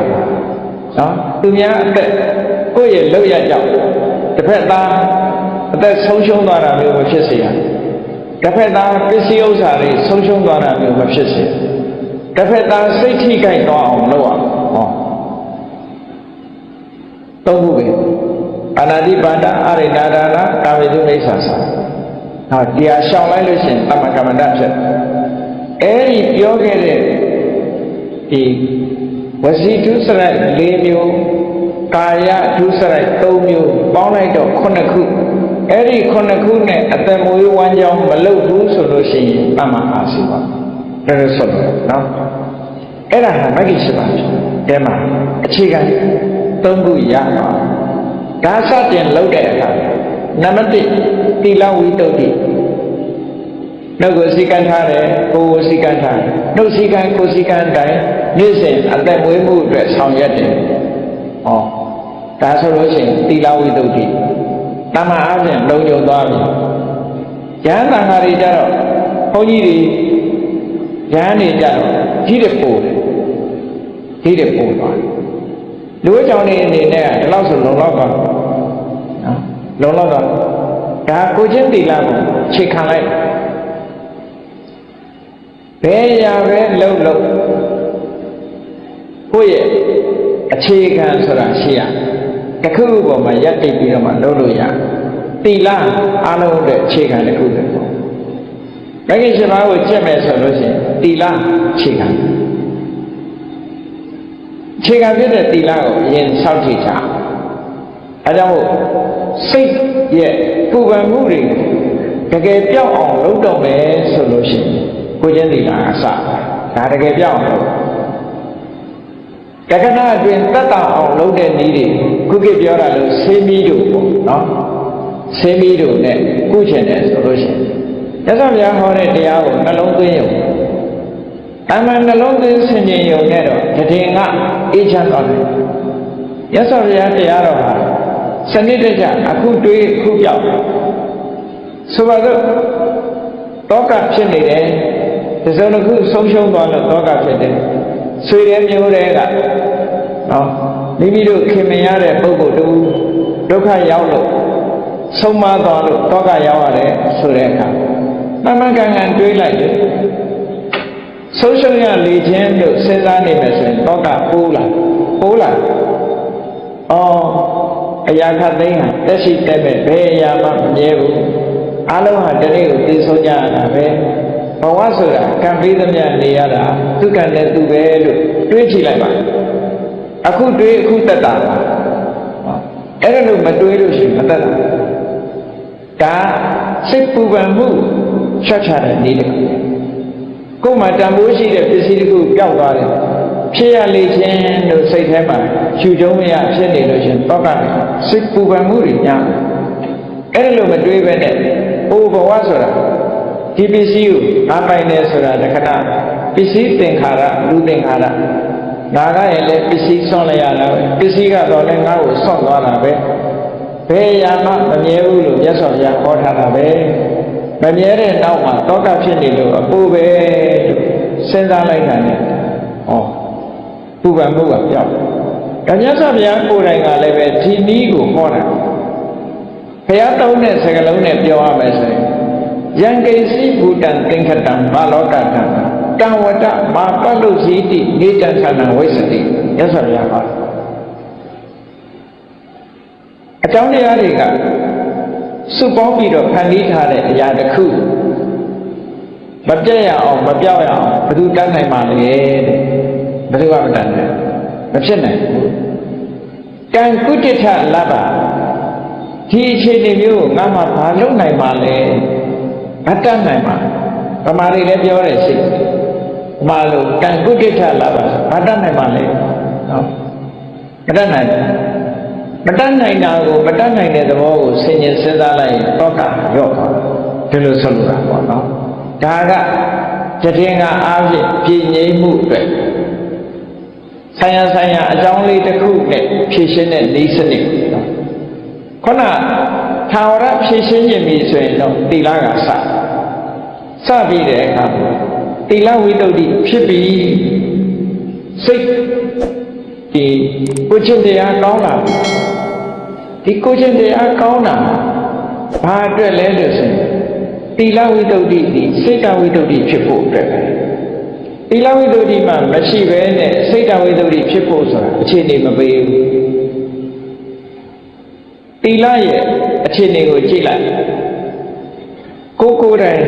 နော်သူများအသက်ကိုယ့်ရဲ့လုပ်ရကြောက်တစ်ဖက်သားအသက်ဆုံးရှုံးသွားတာမျိုးမဖြစ်စေရတစ်ဖက်သားပစ္စည်းဥစ္စာတွေဆုံးရှုံးသွားတာမျိုးမဖြစ်စေတစ်ဖက်သားစိတ်ထိခိုက်သွားအောင်လုပ်အောင်ဟောသုံးခုပဲအနာတိပါဒအရိဒါဒါနာကာမေတုမိစ္ဆာစာဟောတရားရှောင်လိုက်လို့ရှိရင်တမ္မကမ္မတဖြစ်အဲ့ဒီပြောခဲ့တဲ့ဒီဝစီတုစရိုက်၄မျိုးကာယတုစရိုက်၃မျိုးပေါင်းလိုက်တော့9ခုအဲ့ဒီ9ခုနဲ့အတမွေးဝမ်းကြောင်းမလုပ်ဘူးဆိုလို့ရှိရင်တမ္မအာစီပါဒါလို့ဆိုတော့နော်အဲ့ဒါဟာမဂ္ဂင်7ပါးတဲမှာအခြေခံ၃ခုရပါဒါစတင်လုပ်တဲ့အခါနံပါတ်1သီလဝိတုဒ္ဓိနှုတ်ကိုစိကံထားတယ်ကိုယ်ကိုစိကံထားတယ်နှုတ်စိကံကိုယ်စိကံတိုင်းနေ့စဉ်အသက်မွေးမှုအတွက်ဆောင်ရွက်တယ်ဟောဒါဆိုလို့ရှိရင်သီလဝိတုဒ္ဓိတမ္မာအားဖြင့်လုံခြုံသွားပြီဉာဏ်သံဃာတွေကြတော့ဘုန်းကြီးတွေဉာဏ်တွေကြတော့ကြီးတဲ့ပို့တယ်ကြီးတဲ့ပို့သွားလူ့ကြောင့်နေအနေနဲ့ဒီလောက်ဆိုလုံလောက်ပါနော်လုံလောက်တော့ဒါကိုချင်းသီလကိုခြေခံလိုက်ဘယ်ရာပဲလှုပ်လှုပ်ကိုယ့်ရဲ့အခြေခံဆိုတာရှိရတခုခုပေါ်မှာရပ်တည်ပြီးတော့မှလုပ်လို့ရသီလအားလုံးတဲ့အခြေခံတစ်ခုပဲပေါ့မဂ္ဂင်7ပါးကိုကျင့်မယ်ဆိုလို့ရှိရင်သီလအခြေခံအခြေခံဖြစ်တဲ့သီလကိုအရင်စောင့်ကြည့်ကြအဲကြောင့်မို့စိတ်ရဲ့ပူပန်မှုတွေတကယ်ပြောင်းအောင်လုပ်တော့မယ်ဆိုလို့ရှိရင်ကိုကျင့်သီလအစဒါတကယ်ပြောင်းအောင်တက္ကနာအတွင်းတတ်တာအောင်လုပ်တဲ့နည်းတွေခုခေတ်ပြောတာလို့ဆေးမီးတို့ပေါ့နော်ဆေးမီးတို့နဲ့ကုချင်တယ်ဆိုလို့ရှိရင်ရသော်ဗျာဟောတဲ့တရားကိုနှလုံးသွင်းရုံအမှန်နှလုံးသွင်းဆင်ခြင်ရုံနဲ့တော့တည်ငါအေးချမ်းသွားတယ်ရသော်ဗျာတရားတော်ဟာစနစ်တကျအခုတွေးအခုပြောက်ဆိုပါတော့တောကဖြစ်နေတယ်ဒီစုံတစ်ခုဆုံးရှုံးသွားလို့တောကဖြစ်တယ်ဆွေတဲ့မျိုးတွေကနော်မိမိတို့ခင်မရတဲ့ပုဂ္ဂိုလ်တူဒုက္ခရောက်လို့ဆုံးမသွားလို့တောကရောက်ရတယ်ဆိုတဲ့အခါမှန်မှန်ကန်ကန်တွေးလိုက်တယ်ဆုံးရှုံးရလေခြင်းလို့စဉ်းစားနေမယ်ဆိုရင်တောကပိုးလာအရာခတ်သိမ်းဟာတက်ရှိတက်မဲ့ဘယ်အရာမှမမြဲဘူးအလုံးဟာတနေ့ကိုသိဆုံးကြရတာပဲဘဝဆိုတာကံပေးသမျှနေရတာသူကံနဲ့သူပဲလို့တွေးကြည့်လိုက်ပါအခုတွေးအခုတက်တာပါအဲ့ဒါလို့မတွေးလို့ရှိရင်မတက်တာဒါစိတ်ပူပန်မှုချက်ချတဲ့နေတယ်ကိုယ်မှာတန်ဖိုးရှိတဲ့ပစ္စည်းတစ်ခုပျောက်သွားတယ်ဖြစ်ရလေခြင်းလို့စိတ်ထဲမှာရှုကြုံမရဖြစ်နေလို့ရှင်တော့ကစိတ်ပူပန်မှုတွေညာအဲ့ဒါလို့မတွေးပဲနဲ့ဘဝဆိုတာဒီပစ္စည်းကိုငါပိုင်တယ်ဆိုတာတခဏပစ္စည်းသင်္ခါရလူသင်္ခါရငါကရင်လည်းပစ္စည်းဆွန့်လိုက်ရတာပဲပစ္စည်းကတော့လည်းငါ့ကိုဆွန့်သွားတာပဲဘယ်အရာမှမမြဲဘူးလို့မြတ်စွာဘုရားဟောထားတာပဲမမြဲတဲ့နောက်မှာတောကဖြစ်နေလို့အပူပဲလို့စဉ်းစားလိုက်တာနဲ့ပူပန်မှုကပြောက်တယ်မြတ်စွာဘုရားကိုယ်တိုင်ကလည်းပဲဒီနည်းကိုဟောတာဘုရားသုံးတဲ့စကားလုံးနဲ့ပြောရမယ်ဆိုရင် ယံကိစီဘူတံသင်္ခတံဘာလောကတံတံဝတ္တမာပလုစီတိနေတံဌာနဝိသတိရသော်ရပါအကြောင်းတရားတွေကစုပေါင်းပြီးတော့ဖန်တီးထားတဲ့အရာတစ်ခုမပြတ်ရအောင်မပြောက်ရအောင်ဘယ်သူတတ်နိုင်ပါလဲတဲ့ဘယ်သူကမတတ်နိုင်မဖြစ်နိုင်ဘူးကံကုဋ္ဌထလဘဒီအခြေအနေမျိုးကိုငါမှဘာလုပ်နိုင်ပါလဲမတတ်နိုင်ပါဗမာတွေလည်းပြောတယ်ရှိဗမာလိုကံကုဋ္ဌထလဘမတတ်နိုင်ပါလေနော်မတတ်နိုင်မတတ်နိုင်တာကိုမတတ်နိုင်တဲ့သဘောကိုဆင်ញင်စဉ်းစားလိုက်ရင်တော့ကရော့သွားဒီလိုဆိုလိုတာပေါ့နော်ဒါကတည်ငါအားဖြင့်ပြည်ငြိမ်းမှုအတွက်ဆိုင်ရာအကြောင်းလေးတစ်ခုနဲ့ဖြည့်ရှင်းတဲ့နည်းစနစ်ခုနထာဝရဖြည့်ရှင်းခြင်းပြီဆိုရင်တော့သီလကစပြီးတဲ့အခါသီလဝိတ္တုဖြစ်ပြီးစိတ်ဒီကိုချင်းတရားကောင်းလာဒီကိုချင်းတရားကောင်းလာဘာအတွက်လဲလို့ဆိုရင်သီလဝိတ္တုဒီစိတ်တဝိတ္တုဖြစ်ဖို့အတွက်သီလဝိတ္တုမှမရှိဘဲနဲ့စိတ်တဝိတ္တုဖြစ်ဖို့ဆိုတာအခြေအနေမပေးဘူးသီလရဲ့အခြေအနေကိုကြည့်လိုက်ကိုယ်တိုင်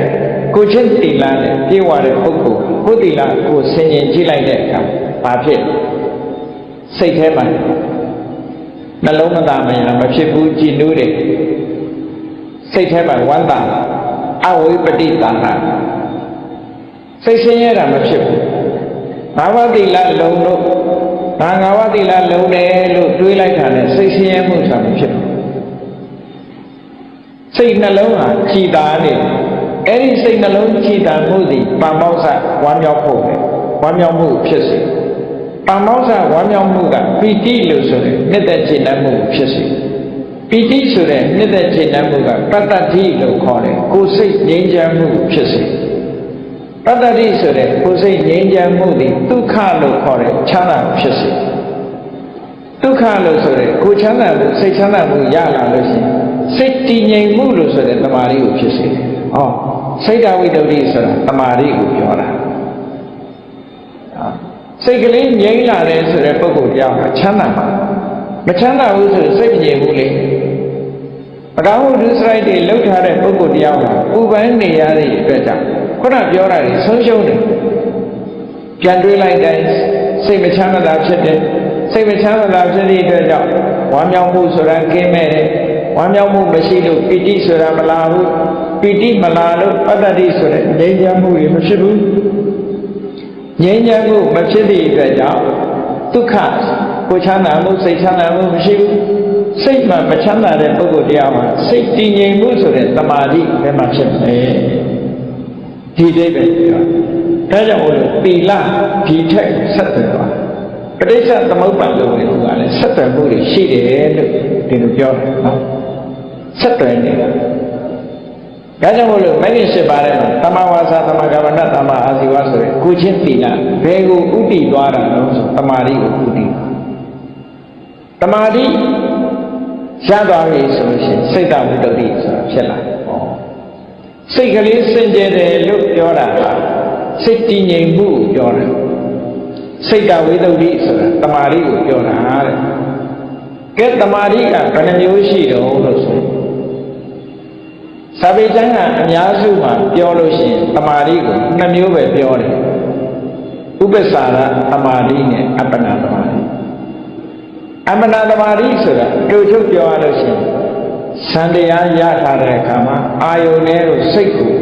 ကိုချင်းသီလနဲ့ပြေဝတဲ့ပုဂ္ဂိုလ်ကိုသီလကိုဆင်ញင်ကြည့်လိုက်တဲ့အခါဘာဖြစ်စိတ်ထဲမှာနှလုံးမသားမရမဖြစ်ဘူးကြည်နူးတယ်စိတ်ထဲမှာဝမ်းသာအဝိပတိတာနာစိတ်ဆင်းရဲတာမဖြစ်ဘူးငါးပါးသီလလုံးလို့ငါးပါးသီလလုံးတယ်လို့တွေးလိုက်တာနဲ့စိတ်ဆင်းရဲမှုဆိုတာမဖြစ်ဘူးစိတ်နှလုံးဟာကြည်သာနေအဲ့ဒီစိတ်နှလုံးကြည်သာမှုသည်ပံမောက္ခဝမ်းမြောက်ဖို့ပဲဝမ်းမြောက်မှုဖြစ်စေပံမောက္ခဝမ်းမြောက်မှုကပီတိလို့ဆိုတဲ့နှစ်သက်ခြင်းတတ်မှုဖြစ်စေပီတိဆိုတဲ့နှစ်သက်ခြင်းတတ်မှုကတတ္တတိလို့ခေါ်တယ်ကိုယ်စိတ်ငြိမ်းချမ်းမှုဖြစ်စေတတ္တတိဆိုတဲ့ကိုယ်စိတ်ငြိမ်းချမ်းမှုသည်ဒုက္ခလို့ခေါ်တဲ့ချမ်းသာဖြစ်စေဒုက္ခလို့ဆိုတဲ့ကိုယ်ချမ်းသာမှုစိတ်ချမ်းသာမှုရလာလို့ရှိရင်စိတ်တည်ငြိမ်မှုလို့ဆိုတဲ့တမာရီကိုဖြစ်စေတယ်ဟောစိတ်တဝိတ္တုဆိုတာတမာရီကိုပြောတာစိတ်ကလေးငြိမ်းလာတယ်ဆိုတဲ့ပုဂ္ဂိုလ်တရားကချမ်းသာမှာမချမ်းသာဘူးဆိုစိတ်မငြိမ်ဘူးလေပရမုဒ္ဒစရိုက်တွေလှုပ်ထားတဲ့ပုဂ္ဂိုလ်တရားကဥပန်းနေရတဲ့အတွက်ကြောင့်ခုနပြောတာတွေဆုံးရှုံးတယ်ပြန်တွေးလိုက်တိုင်းစိတ်မချမ်းသာဖြစ်တယ်စိတ်မချမ်းသာဖြစ်တဲ့အတွက်ကြောင့်ဝမ်းမြောက်မှုဆိုတာကင်းမဲ့တယ်ဝမ်းမြောက်မှုမရှိလို့ပီတိဆိုတာမလာဘူးပီတိမလာလို့ပတ္တတိဆိုတဲ့ငြိမ်းချမ်းမှုတွေမဖြစ်ဘူးငြိမ်းချမ်းမှုမဖြစ်တဲ့အတွက်ကြောင့်ဒုက္ခကိုချမ်းသာမှုစိတ်ချမ်းသာမှုမရှိဘူးစိတ်မှမချမ်းသာတဲ့ပုဂ္ဂိုလ်တရားမှာစိတ်တည်ငြိမ်မှုဆိုတဲ့သမာဓိဘယ်မှာဖြစ်မလဲဒီအိဗယ်ပြောဒါကြောင့်မို့လို့သီလဒီထက်ဆက်သွယ်သွားပဋိစ္စသမုပ္ပါဒ်လို့လည်းဆက်သွယ်မှုတွေရှိတယ်လို့ဒီလိုပြောတယ်နော်ဆက်သွယ်နေတာဒါကြောင့်မို့လို့မဂ္ဂင်၈ပါးထဲမှာတမ္မာဝါစာတမ္မာကမ္မန္တတမ္မာအာဇီဝဆိုတဲ့ကိုချင်းသီလဘယ်ကိုဥတည်သွားတာလဲဆိုတမာတိကိုဥတည်တမာတိရသွားပြီဆိုလို့ရှိရင်စိတ်တဝိတ္တုဆိုတာဖြစ်လာတယ်စိတ်ကလေးစင်ကြယ်တယ်လို့ပြောတာကစိတ်တည်ငြိမ်မှုကိုပြောတယ်စိတ်တဝိတ္တုဆိုတာတမာတိကိုပြောတာတဲ့ကဲတမာတိကဘယ်နှမျိုးရှိတော့လို့ဆိုစာပေကျမ်းကအများစုမှာပြောလို့ရှိရင်တမာတိကို2မျိုးပဲပြောတယ်ဥပ္ပစာရတမာတိနဲ့အပ္ပနာတမာတိအပ္ပနာတမာတိဆိုတာတို့ချုပ်ပြောရလို့ရှိရင်စံတရားရထားတဲ့အခါမှာအာယုန်နဲ့စိတ်ကို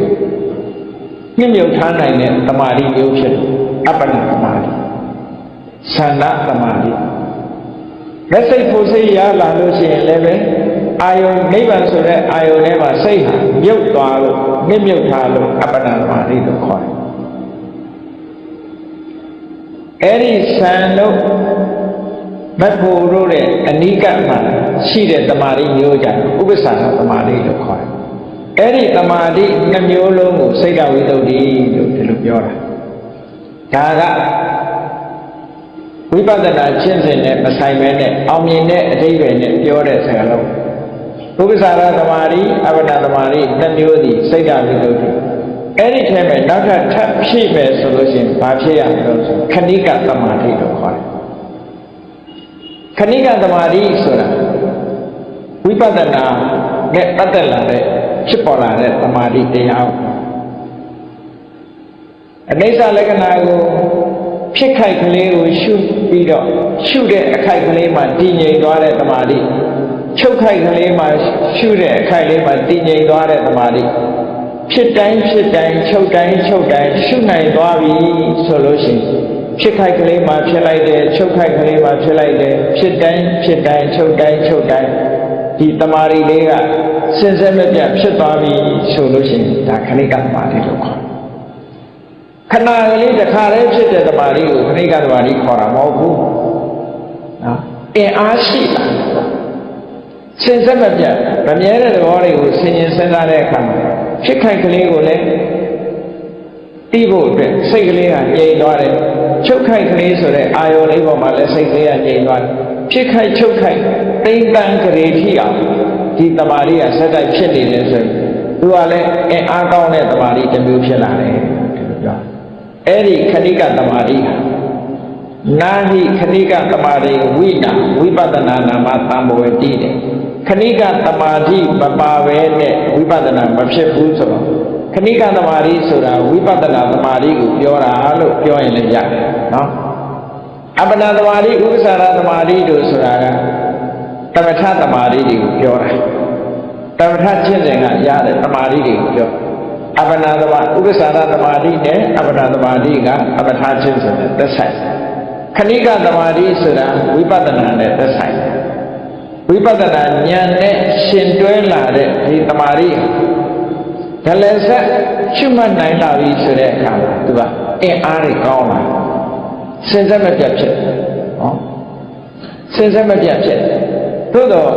မြင့်မြတ်ထားနိုင်တဲ့တမာတိမျိုးဖြစ်တယ်အပ္ပနာတမာတိသန္တာတမာတိလက်စိတ်ကိုစိတ်ရလာလို့ရှိရင်လည်းပဲအာယုန်နိဗ္ဗာန်ဆိုတဲ့အာယုန်ထဲမှာစိတ်ဟာမြုပ်သွားလို့မြင့်မြတ်ထားလို့အပ္ပနာတမာတိလို့ခေါ်တယ်အဲ့ဒီသံတို့မတ်ဖို့တို့ရဲ့အနိကမှာရှိတဲ့တမာတိမျိုးကြဥပ္ပစာရတမာတိလို့ခေါ်တယ်အဲ့ဒီတမာတိ2မျိုးလုံးကိုစိတ်တဝိတ္တုလို့ဒီလိုပြောတာဒါကဝိပဿနာကျင့်စဉ်နဲ့မဆိုင်ပဲနဲ့အောင်မြင်တဲ့အဓိပ္ပာယ်နဲ့ပြောတဲ့စကားလုံး ဥပ္ပစာရသမာဓိအပ္ပနာသမာဓိနှစ်မျိုးသည်စိတ်ဓာတ်ဝိသုဒ္ဓိအဲ့ဒီထဲမှာနောက်ထပ်ထပ်ဖြည့်မယ်ဆိုလို့ရှိရင်ဘာဖြစ်ရမလဲဆိုခဏိကသမာဓိလို့ခေါ်တယ်ခဏိကသမာဓိဆိုတာဝိပဿနာနဲ့ပတ်သက်လာတဲ့ဖြစ်ပေါ်လာတဲ့သမာဓိတရားအနိစ္စလက္ခဏာကိုဖြစ်ခိုက်ကလေးကိုရှုပြီးတော့ရှုတဲ့အခိုက်ကလေးမှာတည်ငြိမ်သွားတဲ့သမာဓိချုပ်ခိုက်ကလေးမှာရှုတဲ့အခိုက်လေးမှာတည်ငြိမ်သွားတဲ့သမာဓိဖြစ်တိုင်းဖြစ်တိုင်းချုပ်တိုင်းချုပ်တိုင်းရှုနိုင်သွားပြီဆိုလို့ရှိရင်ဖြစ်ခိုက်ကလေးမှာဖြစ်လိုက်တယ်ချုပ်ခိုက်ကလေးမှာဖြစ်လိုက်တယ်ဖြစ်တိုင်းဖြစ်တိုင်းချုပ်တိုင်းချုပ်တိုင်းဒီသမာဓိလေးကစင်စစ်မပြတ်ဖြစ်သွားပြီဆိုလို့ရှိရင်ဒါခဏိကသမာဓိလို့ခေါ်တယ်ခဏကလေးတစ်ခါတည်းဖြစ်တဲ့သမာဓိကိုခဏိကသမာဓိခေါ်တာမဟုတ်ဘူးနော်အင်အားရှိတာစင်စစ်မပြတ်မမြဲတဲ့သဘောတွေကိုဆင်ញင်စဉ်းစားတဲ့အခါမှာဖြစ်ခိုက်ကလေးကိုလည်းတီးဖို့အတွက်စိတ်ကလေးကငြိမ်သွားတယ်ချုပ်ခိုက်ကလေးဆိုတဲ့အာယောလေးပေါ်မှာလည်းစိတ်ကလေးကငြိမ်သွားတယ်ဖြစ်ခိုက်ချုပ်ခိုက်တိမ့်တန်းကြရေထိအောင်ဒီသမာဓိကစက်တိုက်ဖြစ်နေတယ်ဆိုရင်သူကလည်းအင်အားကောင်းတဲ့သမာဓိတစ်မျိုးဖြစ်လာတယ်ဒီလိုပြောအဲ့ဒီခဏိကသမာဓိနာဟိခဏိကသမာဓိဝိနာဝိပဿနာနာမသံဘဝတိတယ်ခဏိကသမာဓိမပါပဲနဲ့ဝိပဿနာမဖြစ်ဘူးဆိုတော့ခဏိကသမာဓိဆိုတာဝိပဿနာသမာဓိကိုပြောတာလို့ပြောရင်လည်းရတယ်နော်အပ္ပနာသမာဓိဥပ္ပစာရသမာဓိတို့ဆိုတာကတမထသမာဓိတွေကိုပြောတာတမထကျင့်စဉ်ကရတဲ့သမာဓိတွေကိုပြောအပ္ပနာသမာဥပ္ပစာရသမာဓိနဲ့အပ္ပနာသမာဓိကအပ္ပထကျင့်စဉ်နဲ့သက်ဆိုင်ခဏိကသမာဓိဆိုတာဝိပဿနာနဲ့သက်ဆိုင်ဝိပဿနာဉာဏ်နဲ့ရှင်တွဲလာတဲ့ဒီသမာဓိဒလဆက်ရှုမှတ်နိုင်လာပြီဆိုတဲ့အခါမှာသူကအင်အားတွေကောင်းလာစင်စစ်မပြတ်ဖြစ်ဟောစင်စစ်မပြတ်ဖြစ်သို့တော့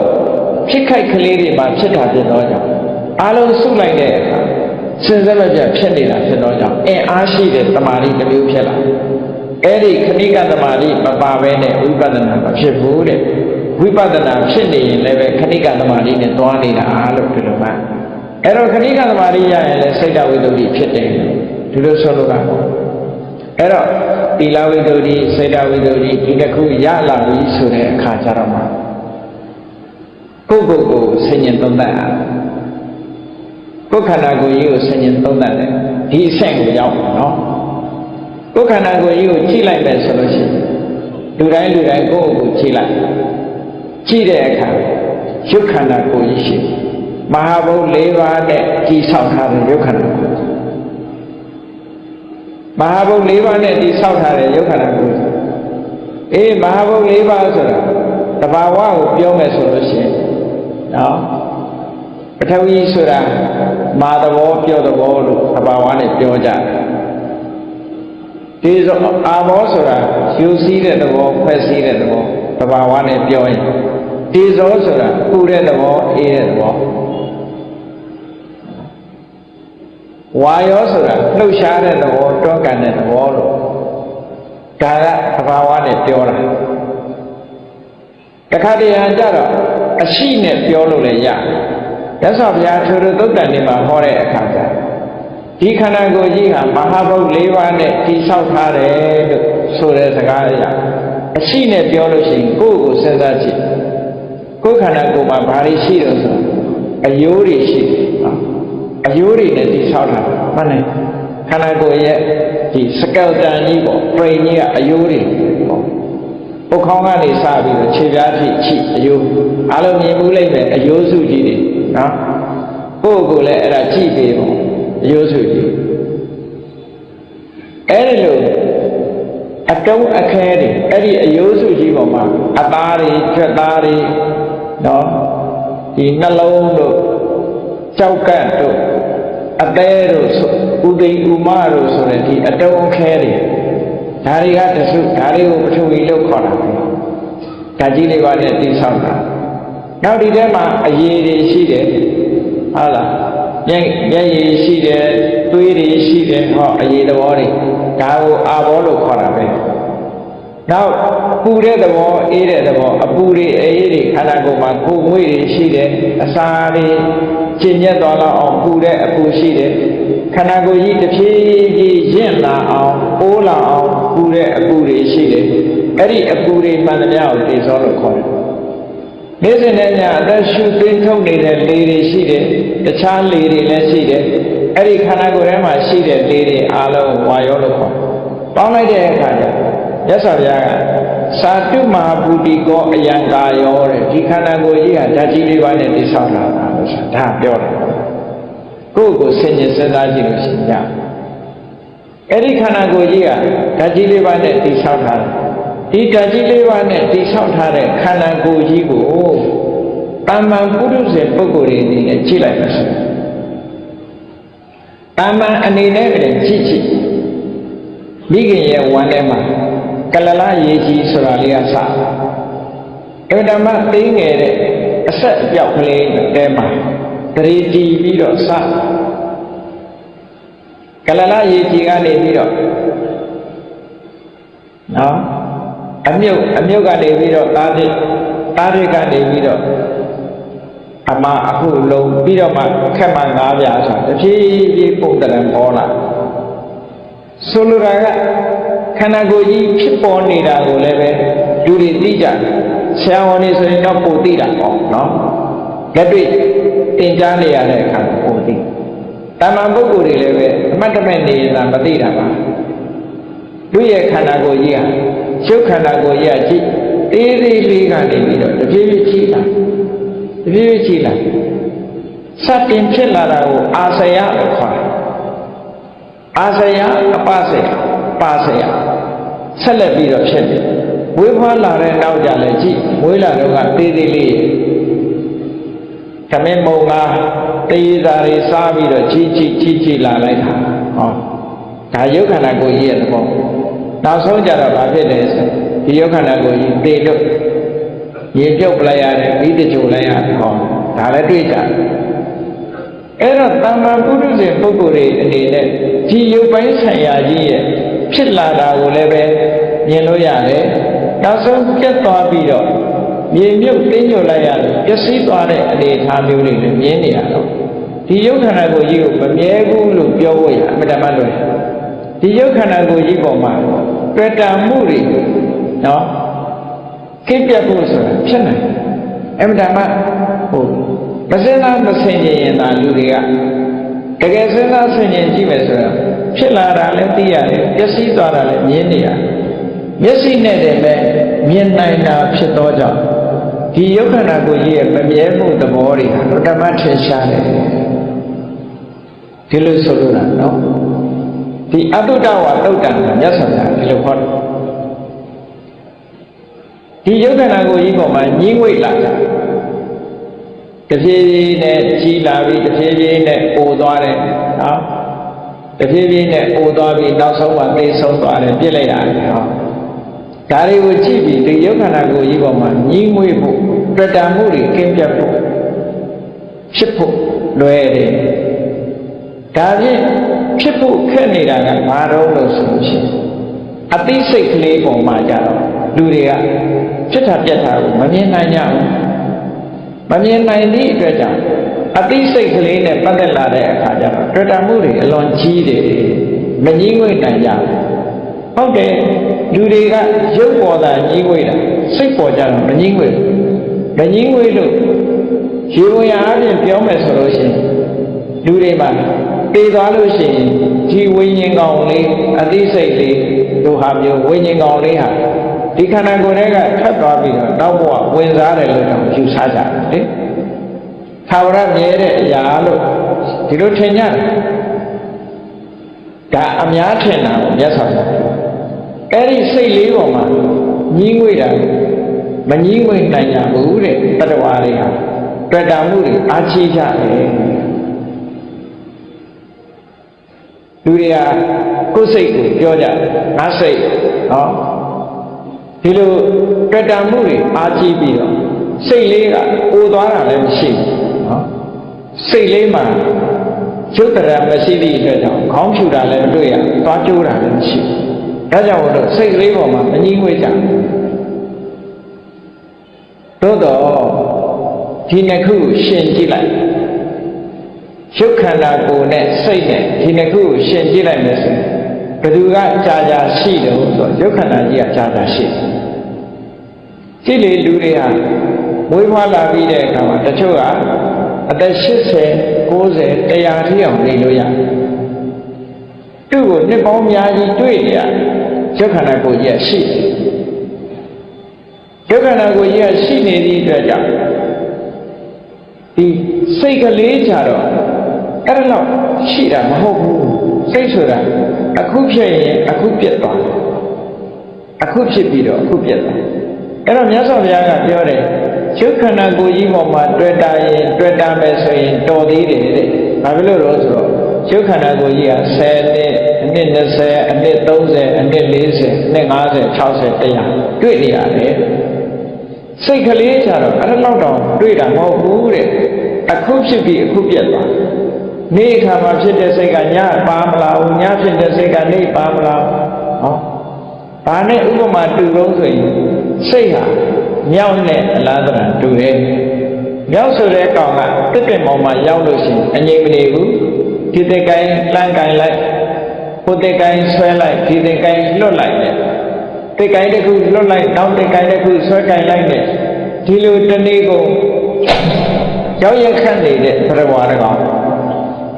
ဖြစ်ခိုက်ကလေးတွေမှာဖြစ်တာဖြစ်တော့ကြောင့်အလုံးစုလိုက်တဲ့အခါစင်စစ်မပြတ်ဖြစ်နေတာဖြစ်တော့ကြောင့်အင်အားရှိတဲ့သမာဓိတစ်မျိုးဖြစ်လာအဲ့ဒီခဏိကသမာဓိမပါဘဲနဲ့ဝိပဿနာမဖြစ်ဘူးတဲ့ဝိပဿနာဖြစ်နေရင်လည်းပဲခဏိကသမာဓိနဲ့တွားနေတာလို့ဒီလိုမှအဲ့တော့ခဏိကသမာဓိရရင်လည်းစိတ်တဝိတ္တုဖြစ်တယ်ဒီလိုဆိုလိုတာအဲ့တော့သီလဝိတ္တုစိတ်တဝိတ္တုဒီတစ်ခုရလာပြီဆိုတဲ့အခါကျတော့မှကိုယ့်ကိုယ်ဆင်ញင်သုံးသပ်အားကိုယ်ခန္ဓာကိုယ်ကြီးကိုဆင်ញင်သုံးသပ်တယ်ဒီအဆင့်ကိုရောက်ပါနော်ကိုယ်ခန္ဓာကိုယ်ကြီးကိုကြည့်လိုက်မယ်ဆိုလို့ရှိရင်လူတိုင်းကိုယ့်ကိုယ်ကြည့်လိုက်ကြည့်တဲ့အခါရုပ်ခန္ဓာကိုယ်ကြီးရှိမဟာဘုတ်၄ပါးနဲ့ကြည်ဆောက်ထားတဲ့ရုပ်ခန္ဓာကိုယ်မဟာဘုတ်၄ပါးနဲ့တည်ဆောက်ထားတဲ့ရုပ်ခန္ဓာကိုယ်မဟာဘုတ်၄ပါးဆိုတာတဘာဝကိုပြောမယ်ဆိုလို့ရှိရင်နော်ပထဝီဆိုတာမာသဘောပြောသဘောလို့တဘာဝနဲ့ပြောကြတယ်ဒီဆိုအာဘောဆိုတာယူစည်းတဲ့သဘောဖွဲ့စည်းတဲ့သဘောတဘာဝနဲ့ပြောရင်ဒီဇောဆိုတာပူတဲ့သဘောအေးတဲ့သဘောဝါယောဆိုတာလှုပ်ရှားတဲ့သဘောတွန်းကန်တဲ့သဘောလို့ဒါကသဘာဝနဲ့ပြောတာတခါတည်းကြတော့အရှိနဲ့ပြောလို့လည်းရတယ်မြတ်စွာဘုရားထိုသုတ်တန်နေမှာဟောတဲ့အခါကျဒီခန္ဓာကိုယ်ကြီးဟာမဟာဘုတ်၄ပါးနဲ့တည်ဆောက်ထားတယ်လို့ဆိုတဲ့စကားရအရှိနဲ့ပြောလို့ရှိရင်ကိုယ့်ကိုစဉ်းစားကြည့်ကိုယ်ခန္ဓာကိုယ်မှာဘာတွေရှိတော့ဆိုအယိုးတွေရှိတယ်နော်အယိုးတွေနဲ့တည်ဆောက်တာမှန်တယ်ခန္ဓာကိုယ်ရဲ့ဒီစကယ်တန်ကြီးပေါ့ပရိညကအယိုးတွေပေါ့ပုတ်ခေါင်းကနေစပြီးတော့ခြေပြားထိချိအယိုးအားလုံးမြင်မှုလိုက်ပဲအယိုးစုကြီးတွေနော်ကိုယ့်ကိုယ်လည်းအဲ့ဒါကြည့်ပေးပေါ့အယိုးစုကြီးအဲ့ဒီလိုအတုံးအခဲတွေအဲ့ဒီအယိုးစုကြီးပေါ်မှာအသားတွေကြွက်သားတွေနော်ဒီနှလုံးတို့ကြောက်ကတ်တို့အသေးတို့ဥသိဥမတို့ဆိုတဲ့ဒီအတုံးအခဲတွေဒါတွေကတစုဒါတွေကိုပထဝီလို့ခေါ်တာပဲဓာတ်ကြီးလေးပါးနဲ့တိဆောက်တာနောက်ဒီထဲမှာအရည်တွေရှိတယ်ဟုတ်လားမျက်ရည်ရှိတယ်သွေးတွေရှိတယ်ဟောအရည်သဘောတွေဒါကိုအာဘောလို့ခေါ်တာပဲ နောက်ပူတဲ့သဘောအေးတဲ့သဘောအပူတွေအေးတွေခန္ဓာကိုယ်မှာကိုယ်ငွေ့တွေရှိတယ်အစာတွေကျဉ်ညက်သွားလောက်အောင်ပူတဲ့အပူရှိတယ်ခန္ဓာကိုယ်ကြီးတစ်ဖြည်းဖြည်းရင့်လာအောင်အိုးလာအောင်ပူတဲ့အပူတွေရှိတယ်အဲ့ဒီအပူတွေမှန်သမျှကိုသိစောလို့ခေါ်တယ်နေ့စဉ်နဲ့ညအသက်ရှူသွင်းထုတ်နေတဲ့လေတွေရှိတယ်တခြားလေတွေလည်းရှိတယ်အဲ့ဒီခန္ဓာကိုယ်ထဲမှာရှိတဲ့လေတွေအားလုံးဝါယောလို့ခေါ်ပေါင်းလိုက်တဲ့အခါကျမြတ်စွာဘုရားကသာတုမဟာဘူတိကောအယံကာယောတဲ့ဒီခန္ဓာကိုယ်ကြီးဟာဓာတ်ကြီးလေးပါးနဲ့တိဆောက်လာတာလို့ဆိုတာဒါပြောတယ်ကိုယ့်ကိုဆင်ញင်စဉ်းစားကြည့်လို့ရှိရင်အဲ့ဒီခန္ဓာကိုယ်ကြီးကဓာတ်ကြီးလေးပါးနဲ့တိဆောက်ထားတယ်ဒီဓာတ်ကြီးလေးပါးနဲ့တိဆောက်ထားတဲ့ခန္ဓာကိုယ်ကြီးကိုတမ္မန်ပုရုဇဉ်ပုဂ္ဂိုလ်တွေအနေနဲ့ကြည့်လိုက်ပါစို့တမ္မန်အနေနဲ့ကြည့်ကြည့်မိခင်ရဲ့ဝမ်းထဲမှာကလလရေကြီးဆိုတာလေးကစအဲ့ဒါမှသိငယ်တဲ့အဆက်အပြောက်ကလေးတဲမှာတရေတီးပြီးတော့စကလလရေကြီးကနေပြီးတော့နော်အမြုပ်ကနေပြီးတော့သားတွေကနေပြီးတော့အမအခုလုံးပြီးတော့မှခက်မှ၅ပြားဆိုတာတဖြည်းဖြည်းပုံတရံပေါ်လာဆိုလိုတာကခန္ဓာကိုယ်ကြီးဖြစ်ပေါ်နေတာကိုလည်းပဲလူတွေသိကြတယ်ဆရာဝန်တွေဆိုရင်တော့ပိုသိတာပေါ့နော်လက်တွေ့သင်ကြားနေရတဲ့အခါပိုသိတမန်ပုဂ္ဂိုလ်တွေလည်းပဲအမှတ်တမဲ့နေတာမသိတာပါသူရဲ့ခန္ဓာကိုယ်ကြီးဟာရုပ်ခန္ဓာကိုယ်ကြီးကကြည့်သေးလေးကနေပြီးတော့တဖြည်းဖြည်းကြီးလာတဖြည်းဖြည်းကြီးလာစတင်ဖြစ်လာတာကိုအာဆယလို့ခေါ်တယ်အာဆယအပဆယပါဆယဆက်လက်ပြီးတော့ဖြစ်တယ်ဝေးဖွားလာတဲ့နောက်ကြလဲကြည့်ဝေးလာတော့ကသေးသေးလေးသမင်းမုံကတေးစာတွေစားပြီးတော့ကြီးလာလိုက်တာဟောဒါယုတ်ခန္ဓာကိုယ်ကြီးရဲ့သဘောနောက်ဆုံးကြတော့ဘာဖြစ်လဲဆိုဒီယုတ်ခန္ဓာကိုယ်ကြီးတေလို့ရေပြုတ်ပလိုက်ရတယ်ပြီးတချို့လိုက်ရတယ်ဟောဒါလည်းတွေ့ကြတယ်အဲ့တော့တမ္မာပုရုဇဉ်ပုဂ္ဂိုလ်တွေအနေနဲ့ဒီယုတ်ပိုင်းဆိုင်ရာကြီးရဲ့ဖြစ်လာတာကိုလည်းပဲမြင်လို့ရတယ်နောက်ဆုံးပြတ်သွားပြီးတော့မြေမြုပ်တင်းညွတ်လိုက်ရတယ်ပျက်စီးသွားတဲ့အနေအထားမျိုးတွေလည်းမြင်နေရတော့ဒီယုတ်ခန္ဓာကိုယ်ကြီးကိုမမြဲဘူးလို့ပြောဖို့ရအမှန်တမ်းလို့ဒီယုတ်ခန္ဓာကိုယ်ကြီးပေါ်မှာတွေ့တာမှုတွေနော်ကိပြတ်ဖို့ဆိုတာဖြစ်နိုင်အမှန်တမ်းဟုတ်မစင်သားမဆင်ခြင်ရင်သာလူတွေကတကယ်စဉ်းစားဆင်ခြင်ကြည့်မယ်ဆိုတော့ဖြစ်လာတာလည်းသိရတယ်ပျက်စီးသွားတာလည်းမြင်နေရတယ်မျက်စိနဲ့တည်းပဲမြင်နိုင်တာဖြစ်သောကြောင့်ဒီယုတ်ခန္ဓာကိုယ်ကြီးရဲ့မမြဲမှုသဘောတွေဟာဓမ္မထင်ရှားတယ်ဒီလိုဆိုလိုတာနော်ဒီအတုတဝါတုတ်တံကမြတ်စွာဘုရားဒီလိုဟောတယ်ဒီယုတ်ခန္ဓာကိုယ်ကြီးပေါ်မှာညှင်းငွေ့လာတာတဖြည်းဖြည်းနဲ့ကြီးလာပြီးတဖြည်းဖြည်းနဲ့အိုသွားတယ်နော်တဖြည်းဖြည်းနဲ့အိုသွားပြီးနောက်ဆုံးမှသိဆုံးသွားတယ်ပြစ်လိုက်ရတယ်ဟောဒါတွေကိုကြည့်ပြီးဒီယုတ်ခန္ဓာကိုယ်ကြီးပေါ်မှာညှင်းငွေ့ဖို့တွေ့တာမှုတွေကင်းပြတ်ဖို့ဖြစ်ဖို့လွယ်တယ်ဒါဖြင့်ဖြစ်ဖို့ခက်နေတာကဘာတော့လို့ဆိုလို့ရှိရင်အသိစိတ်ကလေးပေါ်မှာကြတော့လူတွေကဖြစ်တာပြတ်တာကိုမမြင်နိုင်ကြဘူးမမြင်နိုင်သည့်အတွက်ကြောင့်အသိစိတ်ကလေးနဲ့ပတ်သက်လာတဲ့အခါကျတော့တွေ့တာမှုတွေအလွန်ကြီးတယ်မငြင်းငွေ့နိုင်ကြဘူးဟုတ်တယ်လူတွေကရုပ်ပေါ်တာငြင်းငွေ့တာစိတ်ပေါ်ကြတော့မငြင်းငွေ့မငြင်းငွေ့လို့ရေဝင်အားဖြင့်ပြောမယ်ဆိုလို့ရှိရင်လူတွေမှာတည်သွားလို့ရှိရင်ဒီဝိညာဉ်ကောင်လေးအသိစိတ်လေးတို့ဟာမျိုးဝိညာဉ်ကောင်လေးဟာဒီခန္ဓာကိုယ်ထဲကထွက်သွားပြီးတော့နောက်ဘဝဝင်စားတယ်လို့တော့ယူဆကြတယ်လေသာဝရမြဲတဲ့အရာလို့ဒီလိုထင်ကြတယ်ဒါအများထင်တာကိုမြတ်စွာဘုရားအဲ့ဒီစိတ်လေးပေါ်မှာညှင်းငွေ့တာမညှင်းငွေ့နိုင်ကြဘူးတဲ့တတ္တဝါတွေဟာတွေ့တာမှုတွေအားချေးကြတယ်လူတွေကကိုယ်စိတ်ကိုပြောကြငါစိတ်ဟောဒီလိုတွေ့တာမှုတွေအားကြီးပြီးတော့စိတ်လေးကအိုသွားတာလည်းမရှိဘူးနော်စိတ်လေးမှာရုပ်တရမရှိသည့်အတွက်ကြောင့်ခေါင်းဖြူတာလည်းမတွေ့ရသွားကြိုးတာလည်းမရှိဘူး ဒါကြောင့်မို့လို့စိတ်ကလေးပေါ်မှာမငြင်းငွေ့ကြသို့တော့ဒီနှစ်ခုရှင်ကြည့်လိုက်ရုပ်ခန္ဓာကိုယ်နဲ့စိတ်နဲ့ဒီနှစ်ခုရှင်ကြည့်လိုက်မယ်ဆိုရင်ဘယ်သူကကြာကြာရှိတယ်ဆိုရုပ်ခန္ဓာကြီးကကြာကြာရှိကြည့်လေလူတွေဟာမွေးဖွားလာပြီးတဲ့အခါမှာတချို့ကအသက်80 90 100ထိအောင်နေလို့ရတယ်သူ့ကိုနှစ်ပေါင်းများကြီးတွေ့နေရရုပ်ခန္ဓာကိုယ်ကြီးကရှိတယ်ရုပ်ခန္ဓာကိုယ်ကြီးကရှိနေသည့်အတွက်ကြောင့်ဒီစိတ်ကလေးကြတော့အဲ့ဒါတော့ရှိတာမဟုတ်ဘူးစိတ်ဆိုတာအခုဖြစ်ရင်အခုပြတ်သွားတယ်အခုဖြစ်ပြီးတော့အခုပြတ်သွားအဲ့တော့မြတ်စွာဘုရားကပြောတယ်ရုပ်ခန္ဓာကိုယ်ကြီးပေါ်မှာတွေ့တာရင်တွေ့တာမယ်ဆိုရင်တော်သေးတယ်တဲ့ဘာဖြစ်လို့လဲဆိုတော့ရုပ်ခန္ဓာကိုယ်ကြီးက10နှစ်အနှစ်20အနှစ်30အနှစ်40အနှစ်50 60 100တွေ့နေရတယ်စိတ်ကလေးကြတော့အဲ့လောက်တော့တွေ့တာမဟုတ်ဘူးတဲ့အခုဖြစ်ပြီးအခုပြတ်သွားနေ့အခါမှာဖြစ်တဲ့စိတ်ကညပါမလားညဖြစ်တဲ့စိတ်ကနေပါမလားဟောဘာနဲ့ဥပမာတူလို့ဆိုရင်စိတ်ဟာမြောက်နဲ့အလားတန်တူတယ်မြောက်ဆိုတဲ့ကောင်ကတစ်ပင်ပေါ်မှာရောက်လို့ရှိရင်အငြိမ်မနေဘူးဒီတဲ့ကိုင်းလမ်းကိုင်းလိုက်ဟိုတဲ့ကိုင်းဆွဲလိုက်ဒီတဲ့ကိုင်းလွတ်လိုက်တဲ့ကိုင်းတစ်ခုလွတ်လိုက်နောက်တဲ့ကိုင်းတစ်ခုဆွဲကိုင်းလိုက်တဲ့ဒီလိုတနေ့ကိုရောက်ရခန့်နေတဲ့ဘရဝါရကောင်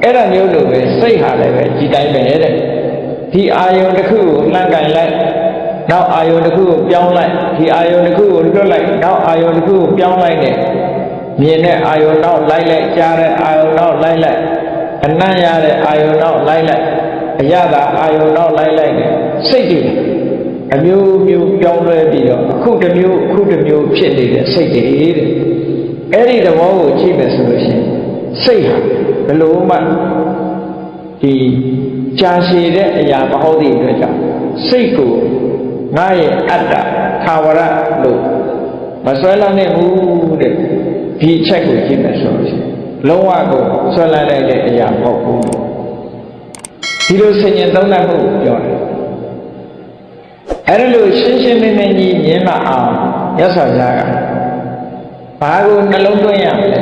အဲ့ဒါမျိုးလိုပဲစိတ်ဟာလည်းပဲဒီတိုင်းပဲတဲ့ဒီအာယုံတစ်ခုကိုလှမ်းကိုင်းလိုက်နောက်အာယုံတစ်ခုကိုပြောင်းလိုက်ဒီအာယုံတစ်ခုကိုလွတ်လိုက်နောက်အာယုံတစ်ခုကိုပြောင်းလိုက်နဲ့မြင်တဲ့အာယုံနောက်လိုက်လိုက်ကြားတဲ့အာယုံနောက်လိုက်လိုက်အနံ့ရတဲ့အာယုံနောက်လိုက်လိုက်အရသာအာယုံနောက်လိုက်လိုက်နဲ့စိတ်တွေအမျိုးမျိုးပြောင်းလဲပြီးတော့အခုတစ်မျိုးအခုတစ်မျိုးဖြစ်နေတဲ့စိတ်တွေတဲ့အဲ့ဒီသဘောကိုကြည့်မယ်ဆိုလို့ရှိရင်စိတ်ဟာဘယ်လိုမှဒီကြာရှည်တဲ့အရာမဟုတ်တဲ့အတွက်ကြောင့်စိတ်ကိုငါရဲ့အတ္တသာဝရလို့မဆွဲလန်းနိုင်ဘူးတဲ့ဒီအချက်ကိုကြည့်မယ်ဆိုလို့ရှိရင်လုံးဝကိုဆွဲလန်းလိုက်တဲ့အရာမဟုတ်ဘူးဒီလိုဆင်ញင်သုံးသပ်မှုပြောတယ်အဲ့ဒါလို့ရှင်းရှင်းလင်းလင်းကြီးမြင်လာအောင်ရသော်ကြားကဘာကိုနှလုံးသွင်းရမလဲ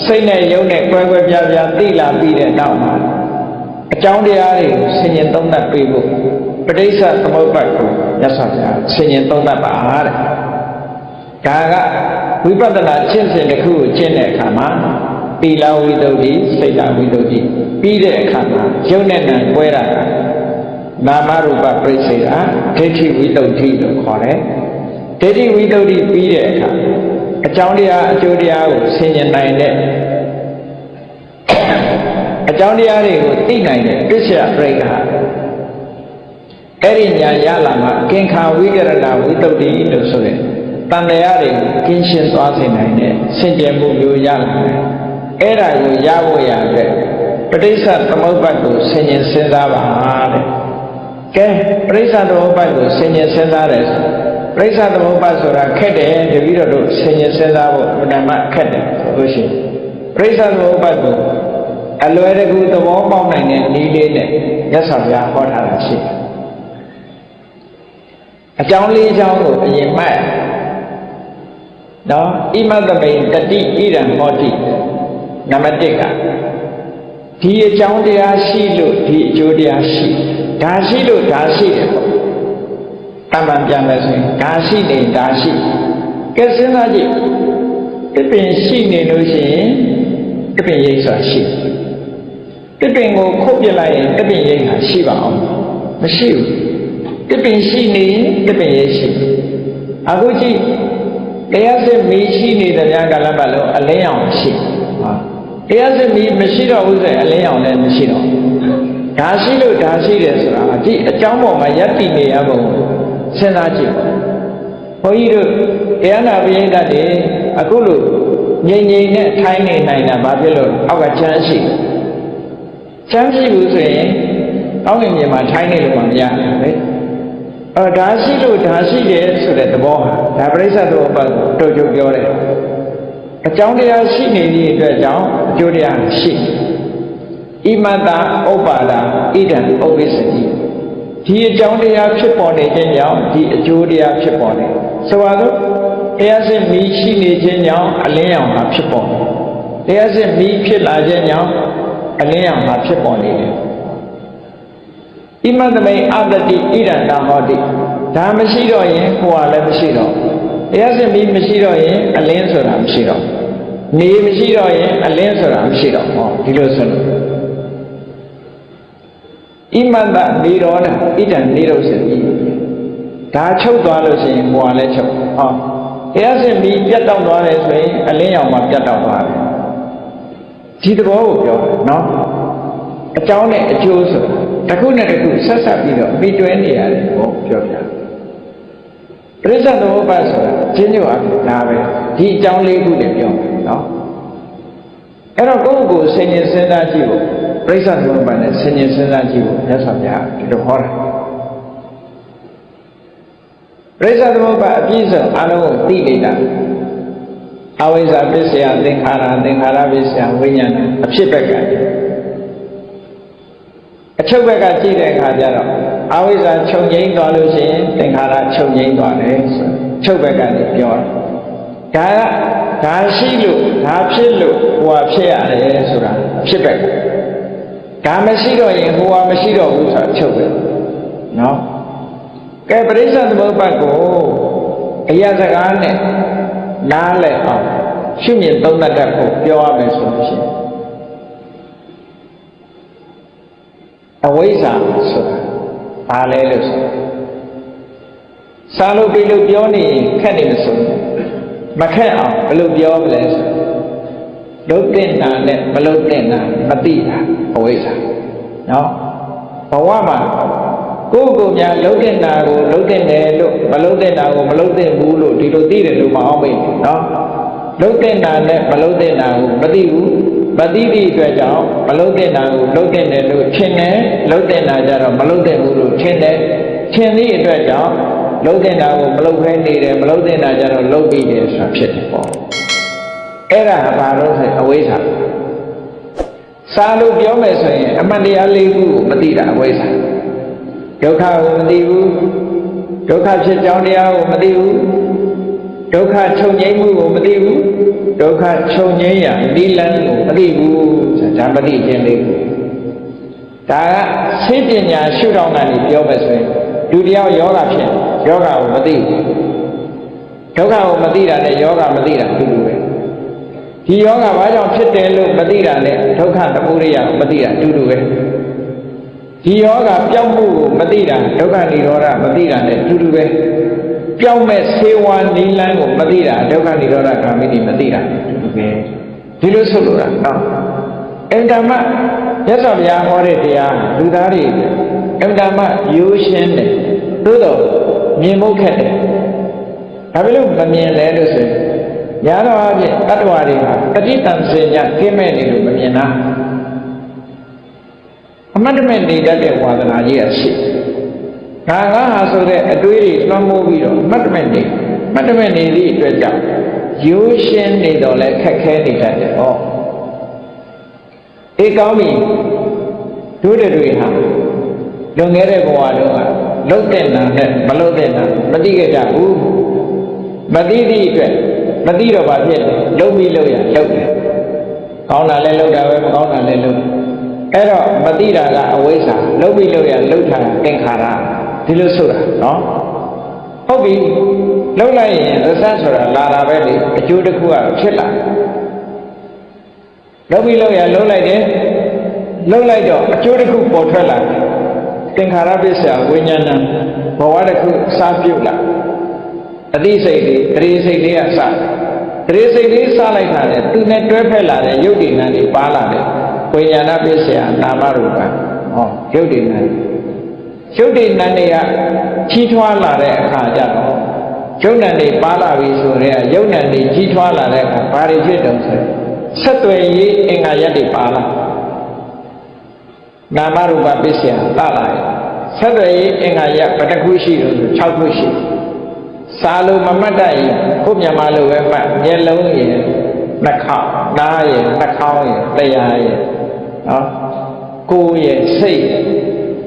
စိတ်နဲ့ယုံနဲ့ကွဲကွဲပြားပြားသိလာပြီးတဲ့နောက်မှာအကြောင်းတရားတွေကိုဆင်ញင်သုံးသပ်ပေးဖို့ပဋိစ္စသမုပ္ပါဒ်ကိုရသော်ကြားဆင်ញင်သုံးသပ်ပါတဲ့ဒါကဝိပဿနာကျင့်စဉ်တစ်ခုကိုကျင့်တဲ့အခါမှာသီလဝိတ္တုစိတ်တဝိတ္တုပြီးတဲ့အခါမှာယုံနဲ့နာကွဲတာကနာမရူပပြိစ္ဆေဒဒိဋ္ဌိဝိတ္တုလို့ခေါ်တယ်ဒိဋ္ဌိဝိတ္တုပြီးတဲ့အခါအကြောင်းတရားအကျိုးတရားကိုဆင်ញင်နိုင်တဲ့အကြောင်းတရားတွေကိုသိနိုင်တဲ့ပစ္စယပရိက္ခအဲ့ဒီညာရလာမှကင်္ခာဝိကရဏဝိတ္တုလို့ဆိုတဲ့တန်တရားတွေကိုကင်းရှင်းသွားစေနိုင်တဲ့စင်ကြယ်မှုမျိုးရလာတယ်အဲ့ဒါကိုရဖို့ရတဲ့ပဋိစ္စသမုပ္ပါဒ်ကိုဆင်ញင်စဉ်းစားပါတဲ့ကဲပဋိစ္စသမုပ္ပါဒ်ကိုဆင်ញင်စဉ်းစားတယ်ပရိစ္ဆသမုပ္ပါဒ်ဆိုတာခက်တယ်တပည့်တော်တို့ဆင်ញင်စဉ်းစားဖို့ဘုရားမခက်တယ်ဆိုလို့ရှိရင်ပရိစ္ဆသမုပ္ပါဒ်ကိုအလွယ်တကူသဘောပေါက်နိုင်တဲ့နည်းလေးနဲ့မြတ်စွာဘုရားဟောထားတာရှိတယ်အကြောင်းလေးအကြောင်းကိုအရင်မှတ်နော်ဣမတမိန်တတိဣရံဟောတိနံပါတ်1ကဒီအကြောင်းတရားရှိလို့ဒီအကျိုးတရားရှိဒါရှိလို့ဒါရှိတယ်ပေါ့တမန်ပြန်မယ်ဆိုရင်ဒါရှိနေဒါရှိကဲစဉ်းစားကြည့်တပင်ရှိနေလို့ရှိရင်တပင်ရိပ်စွာရှိတပင်ကိုခုတ်ပြလိုက်ရင်တပင်ရိပ်ဟာရှိပါအောင်မရှိဘူးတပင်ရှိနေရင်တပင်ရိပ်ရှိအခုကြည့်တရားစစ်မီးရှိနေတဲ့များကလည်းမလို့အလင်းရောင်ရှိတရားစစ်မီးမရှိတော့ဘူးဆိုရင်အလင်းရောင်လည်းမရှိတော့ဒါရှိလို့ဒါရှိတယ်ဆိုတာဒီအကြောင်းပေါ်မှာယက်တည်နေရပုံစဉ်းစားကြည့်ဘုန်းကြီးတို့တရားနာပရိသတ်တွေအခုလို့ငြိမ်ငြိမ်နဲ့ထိုင်းနေနိုင်တာဘာဖြစ်လို့အောက်ကချမ်းရှိဘူးဆိုရင်အောက်ငင်မြေမှာထိုင်းနေလို့မရဘူးလေဒါရှိလို့ဒါရှိတယ်ဆိုတဲ့သဘောဟာဒါပရိစ္ဆေသမုပ္ပါဒ်ကိုတို့ပြောတယ်အကြောင်းတရားရှိနေသည့်အတွက်ကြောင့်အကျိုးတရားရှိဣမတဥပ္ပါဒဣဒံဥပ္ပစ္စတိ ဒီအကြောင်းတရားဖြစ်ပေါ်နေခြင်းကြောင့်ဒီအကျိုးတရားဖြစ်ပေါ်နေဆိုပါစို့တရားစစ်မီးရှိနေခြင်းကြောင့်အလင်းရောင်ဟာဖြစ်ပေါ်နေတရားစစ်မီးဖြစ်လာခြင်းကြောင့်အလင်းရောင်ဟာဖြစ်ပေါ်နေတယ်ဣမသမိအတတိဣရန္တဟောတိဒါမရှိတော့ရင်ဟိုကလည်းမရှိတော့တရားစစ်မီးမရှိတော့ရင်အလင်းဆိုတာမရှိတော့နေမရှိတော့ရင်အလင်းဆိုတာမရှိတော့ဟောဒီလိုဆိုလို့ဣမတနေရောဓဣဒံနေရုပ်စတိဒါချုပ်သွားလို့ရှိရင်ဟိုကလည်းချုပ်ဟောတရားစစ်မီးပြတ်တောက်သွားတယ်ဆိုရင်အလင်းရောင်မှပြတ်တောက်သွားတယ်ဒီသဘောကိုပြောတယ်နော်အကြောင်းနဲ့အကျိုးဆိုတစ်ခုနဲ့တစ်ခုဆက်ဆက်ပြီးတော့ပြီးတွဲနေရတယ်ဟောပြောပြပရိစ္ဆေသမုပ္ပါဆိုတာကျဉ်းညွတ်အောင်ဒါပဲဒီအကြောင်းလေးခုနဲ့ပြောနော်အဲ့တော့ကိုယ့်ကိုယ်ဆင်ញင်စဉ်းစားကြည့်ဖို့ပရိစ္ဆေသမုပ္ပါနဲ့ဆင်ញင်စဉ်းစားကြည့်ဖို့မြတ်စွာဘုရားဒီလိုဟောတာပရိစ္ဆေသမုပ္ပါအပြည့်စုံအလုံးကိုသိနေတာအဝိဇ္ဇာပစ္စယသင်္ခါရသင်္ခါရပစ္စယဝိညာဏအဖြစ်ဘက်ကအချုပ်ဘက်ကကြည့်တဲ့အခါကျတော့အဝိဇ္ဇာချုပ်ငြိမ်းသွားလို့ရှိရင်သင်္ခါရချုပ်ငြိမ်းသွားတယ်ဆိုချုပ်ဘက်ကနေပြောတာဒါရှိလို့ဒါဖြစ်လို့ဟိုဟာဖြစ်ရတယ်ဆိုတာဖြစ်ဘက်ဒါမရှိတော့ရင်ဟိုဟာမရှိတော့ဘူးဆိုတာချုပ်ပဲနော်ကဲပရိစ္ဆေသမုပ္ပါကိုအရာစကားနဲ့နားလည်အောင်ရှုမြင်သုံးသပ်တတ်ဖို့ပြောရမယ်ဆိုလို့ရှိရင်အဝိဇ္ဇာဆိုတာဘာလဲလို့ဆိုစာလို့ပြီးလို့ပြောနေခက်နေမဆိုမခက်အောင်ဘယ်လိုပြောမလဲဆိုလုံးတဲ့နာနဲ့မလုံးတဲ့နာမသိတာအဝိဇ္ဇာနော်ဘဝမှာကိုယ့်ကိုယ်များလုံးတဲ့နာကိုလုံးတဲ့တယ်လို့မလုံးတဲ့နာကိုမလုံးတဲ့ဘူးလို့ဒီလိုသိတယ်လို့မအောင်မိတ်နော်လုံးတဲ့နာနဲ့မလုံးတဲ့နာကိုမသိဘူးမသိသည့်အတွက်ကြောင့်မလုံးတဲ့နာကိုလုံးတဲ့တယ်လို့ထင်တယ်လုံးတဲ့နာကြတော့မလုံးတဲ့ဘူးလို့ထင်တယ်ထင်သည့်အတွက်ကြောင့်လုံးတဲ့နာကိုမလုံးဖဲနေတယ်မလုံးတဲ့နာကြတော့လုံးပြီးတယ်ဆိုတာဖြစ်တယ်ပေါ့အဲ့ဒါဘာလို့ဆိုအဝိဇ္ဇာစာလို့ပြောမယ်ဆိုရင်အမှန်တရားလေးခုကိုမသိတာအဝိဇ္ဇာဒုက္ခကိုမသိဘူးဒုက္ခဖြစ်ကြောင်းတရားကိုမသိဘူးဒုက္ခချုပ်ငြိမ်းမှုကိုမသိဘူးဒုက္ခချုပ်ငြိမ်းရာနိလန်းကိုမသိဘူးဆိုတာမသိခြင်းလေးဒါကစိတ်ပညာရှုထောင့်ကနေပြောမယ်ဆိုရင်လူတယောက်ယောဂဖြစ်ယောဂကိုမသိဘူးဒုက္ခကိုမသိတာနဲ့ယောဂမသိတာတူတူပဲဒီယောဂဘာကြောင့်ဖြစ်တယ်လို့မသိတာနဲ့ဒုက္ခသမုဒယကိုမသိတာတူတူပဲဒီယောဂပျောက်မှုကိုမသိတာဒုက္ခនិရောဓမသိတာနဲ့တူတူပဲပျောက်မဲ့ဆေးဝါးနိလန်းကိုမသိတာဒုက္ခនិရောဓဂ ामि တိမသိတာတူတူပဲဒီလိုဆိုလိုတာနော်အင်တမမြတ်စွာဘုရားဟောတဲ့တရားလူသားတွေအင်တမရိုးရှင်းတယ်သို့တော့မြင်ဖို့ခက်တယ်ဘာဖြစ်လို့မမြင်လဲလို့ဆိုရင်ညာတော့အပြင်တတ္တဝါတွေဟာတတိတံစင်ညာကင်းမဲ့နေလို့မမြင်တာအမှတ်တမဲ့နေတတ်တဲ့ဝါဒနာကြီးကရှိဒါငါဟာဆိုတဲ့အတွေးတွေလွှမ်းမိုးပြီးတော့အမှတ်တမဲ့နေမှတ်တမဲ့နေသည့်အတွက်ကြောင့်ရိုးရှင်းနေတော့လဲခက်ခဲနေတတ်တယ်ဟောအေးကောင်းပြီတို့တွေဟာလွန်ခဲ့တဲ့ဘဝတုန်းကလုတ်တဲ့နာနဲ့မလုတ်တဲ့နာမသိကြဘူးမသိသည့်အတွက်မသိတော့ဘာဖြစ်လဲလုံးပြီးလို့ရလုတ်တယ်ကောင်းတာလည်းလုတ်တာပဲမကောင်းတာလည်းလုတ်အဲ့တော့မသိတာကအဝိဇ္ဇာလုံးပြီးလို့ရလုတ်တာသင်္ခါရဒီလိုဆိုတာနော်ဟုတ်ပြီလုတ်လိုက်ရင်ရစဆိုတာလာတာပဲလေအကျိုးတစ်ခုကဖြစ်လာလုံးပြီးလို့ရလုံးလိုက်တယ်လုံးလိုက်တော့အကျိုးတစ်ခုပေါ်ထွက်လာတယ်သင်္ခါရပစ္စယဝိညာဏဘဝတစ်ခုစားပြုတ်လာအသိစိတ်တွေတရေစိတ်တွေကစတရေစိတ်လေးစားလိုက်တာလေသူနဲ့တွဲဖက်လာတဲ့ယုတ်တိဏ္ဍတွေပါလာတယ်ဝိညာဏပစ္စယနာမရူပဟောယုတ်တိဏ္ဍယုတ်တိဏ္ဍတွေကကြီးထွားလာတဲ့အခါကျတော့ယုတ်ဏ္ဍတွေပါလာပြီဆိုတော့ယုတ်ဏ္ဍတွေကြီးထွားလာတဲ့အခါဘာတွေဖြစ်တုံးဆိုဆက်သွယ်ရေးအင်္ဂါရက်တွေပါလာနာမရူပပစ္စယတာလာဆက်သွယ်ရေးအင်္ဂါရက်ဘယ်တစ်ခုရှိလို့ဆို6ခုရှိစာလို့မမှတ်တတ်ရင်ကိုမြန်မာလိုပဲမှတ်မျက်လုံးရယ်နှာခေါင်းနားရယ်နှာခေါင်းရယ်တရားရယ်နော်ကိုယ်ရယ်စိတ်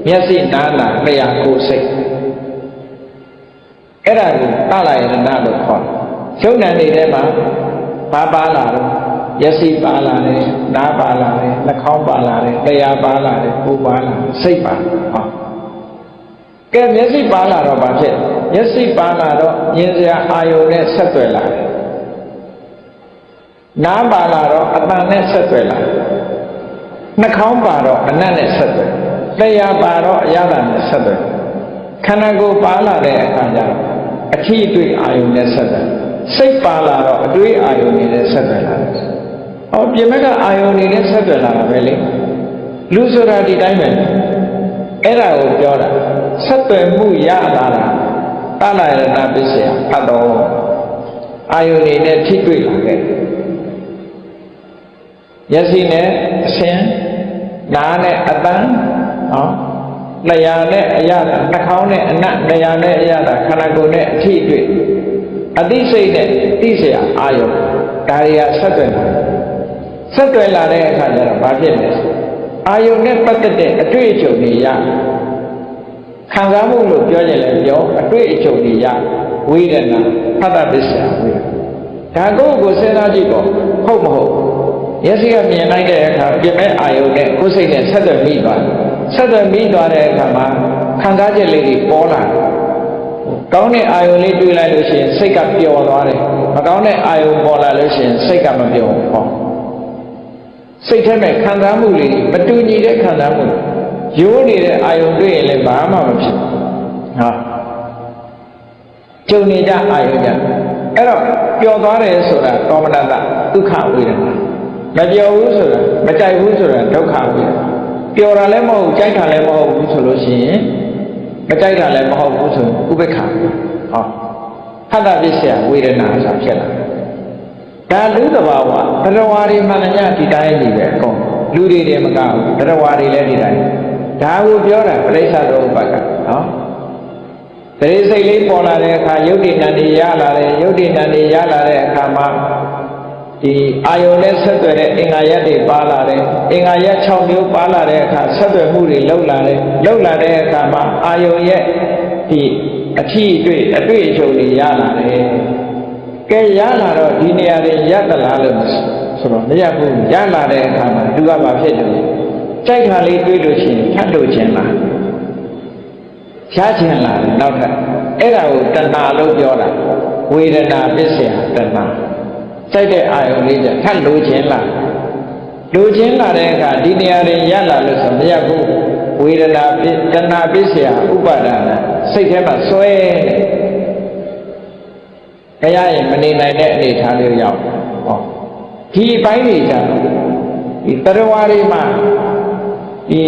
မျက်စိနားနာလျှာကိုယ်စိတ်အဲ့ဒါကိုတလာယရဏလို့ခေါ်ရုပ်နာနေထဲမှာဘာပါလာတော့မျက်စိပါလာတယ်နားပါလာတယ်နှာခေါင်းပါလာတယ်လျှာပါလာတယ်ကိုယ်ပါလာစိတ်ပါဟောကဲမျက်စိပါလာတော့ဘာဖြစ်မျက်စိပါလာတော့မြင်စရာအာယုန်နဲ့ဆက်သွယ်လာတယ်နားပါလာတော့အတန်နဲ့ဆက်သွယ်လာတယ်နှာခေါင်းပါတော့အနတ်နဲ့ဆက်သွယ်လျှာပါတော့အရသာနဲ့ဆက်သွယ်ခန္ဓာကိုယ်ပါလာတဲ့အခါကျတော့အထီးအတွေ့အာယုန်နဲ့ဆက်သွယ်စိတ်ပါလာတော့အတွေ့အာယုန်နဲ့ဆက်သွယ်လာတယ်ဟောပြင်မဲ့ကအာယုန်နဲ့ဆက်သွယ်လာတာပဲလေလူဆိုတာဒီတိုင်းပဲအဲ့ဒါကိုပြောတာဆက်သွယ်မှုရလာတာတလာယရဏပစ္စယဖတ်တော့အာယုန်နဲ့ထိတွေ့လာခဲ့မျက်စိနဲ့အဆင်းနားနဲ့အတန်ဟောလျှာနဲ့အရသာနှာခေါင်းနဲ့အနတ်လျှာနဲ့အရသာခန္ဓာကိုယ်နဲ့အထိတွေ့အသိစိတ်နဲ့သိเสียအာယုဒါတွေကဆက်သွယ်လာဆက်သွယ်လာတဲ့အခါကျတော့ဘာဖြစ်လဲအာယုနဲ့ပတ်သက်တဲ့အတွေ့အကြုံတွေရခံစားမှုလို့ပြောရင်လည်းပြောအတွေ့အကြုံတွေရဝေဒနာဖတ်တာပစ္စယဝေဒနာဒါကိုစဉ်းစားကြည့်ပေါ့ဟုတ်မဟုတ်မျက်စိကမြင်လိုက်တဲ့အခါပြင်မဲ့အာယုနဲ့ကိုယ်စိတ်နဲ့ဆက်သွယ်မိသွားတယ်ဆက်သွယ်မိသွားတဲ့အခါမှာခံစားချက်လေးတွေပေါ်လာတယ်ကောင်းတဲ့အာယုလေးတွေ့လိုက်လို့ရှိရင်စိတ်ကပျော်သွားတယ်မကောင်းတဲ့အာယုပေါ်လာလို့ရှိရင်စိတ်ကမပျော်ဘူးဟောစိတ်ထဲမှာခံစားမှုလေးမတူညီတဲ့ခံစားမှုရိုးနေတဲ့အာယုတွေ့ရင်လည်းဘာမှမဖြစ်ဟာကျုံနေကြအာယုကြအဲ့တော့ပျော်သွားတယ်ဆိုတာသောမနတဒုက္ခဝေဒနာမပျော်ဘူးဆိုတာမကြိုက်ဘူးဆိုတာဒုက္ခဝေဒနာပျော်တာလည်းမဟုတ်ကြိုက်တာလည်းမဟုတ်ဘူးဆိုလို့ရှိရင်မကြိုက်တာလည်းမဟုတ်ဘူးဆိုဥပေက္ခဟောဖတ်တာပစ္စယဝေဒနာဆိုတာဖြစ်လာဒါလူတဘာဝတရားဝါတွေမှန်ညဒီတိုင်းကြီးပဲအကုန်လူတွေတည်းမကဘူးတရားဝါတွေလည်းဒီတိုင်းဒါကိုပြောတာပရိစ္ဆဒုဥပက္ခနော်တရေစိတ်လေးပေါ်လာတဲ့အခါယုတ်တိဏ္ဍီရလာတယ်ယုတ်တိဏ္ဍီရလာတဲ့အခါမှာဒီအာယုန်နဲ့ဆက်သွယ်တဲ့အင်္ဂါရက်တွေပါလာတယ်အင်္ဂါရက်6မျိုးပါလာတဲ့အခါဆက်သွယ်မှုတွေလှုပ်လာတယ်လှုပ်လာတဲ့အခါမှာအာယုန်ရဲ့ဒီအထီးအတွေ့အကြုံတွေရလာတယ်ကဲရလာတော့ဒီနေရာတွေရသလားလို့ဆိုတော့မရဘူးရလာတဲ့အခါမှာသူကဘာဖြစ်တယ်ကြိုက်ခါလေးတွေးလို့ရှိရင်ထပ်လို့ခြင်းလားရှားခြင်းလားနောက်ထပ်အဲ့ဒါကိုတဏှာလို့ပြောတာဝေဒနာပစ္စယတဏှာစိုက်တဲ့အာယုံလေးကြထပ်လိုခြင်းလားလိုခြင်းလာတဲ့အခါဒီနေရာတွေရလာလို့ဆိုမရဘူးဝေဒနာတဏှာပစ္စယဥပါဒနာစိတ်ထဲမှာစွဲနေကြရင်မနေနိုင်တဲ့အနေထားလေးရောက်ဟောဒီအပိုင်းတွေကြဒီတရားဝါတွေမှာဒီ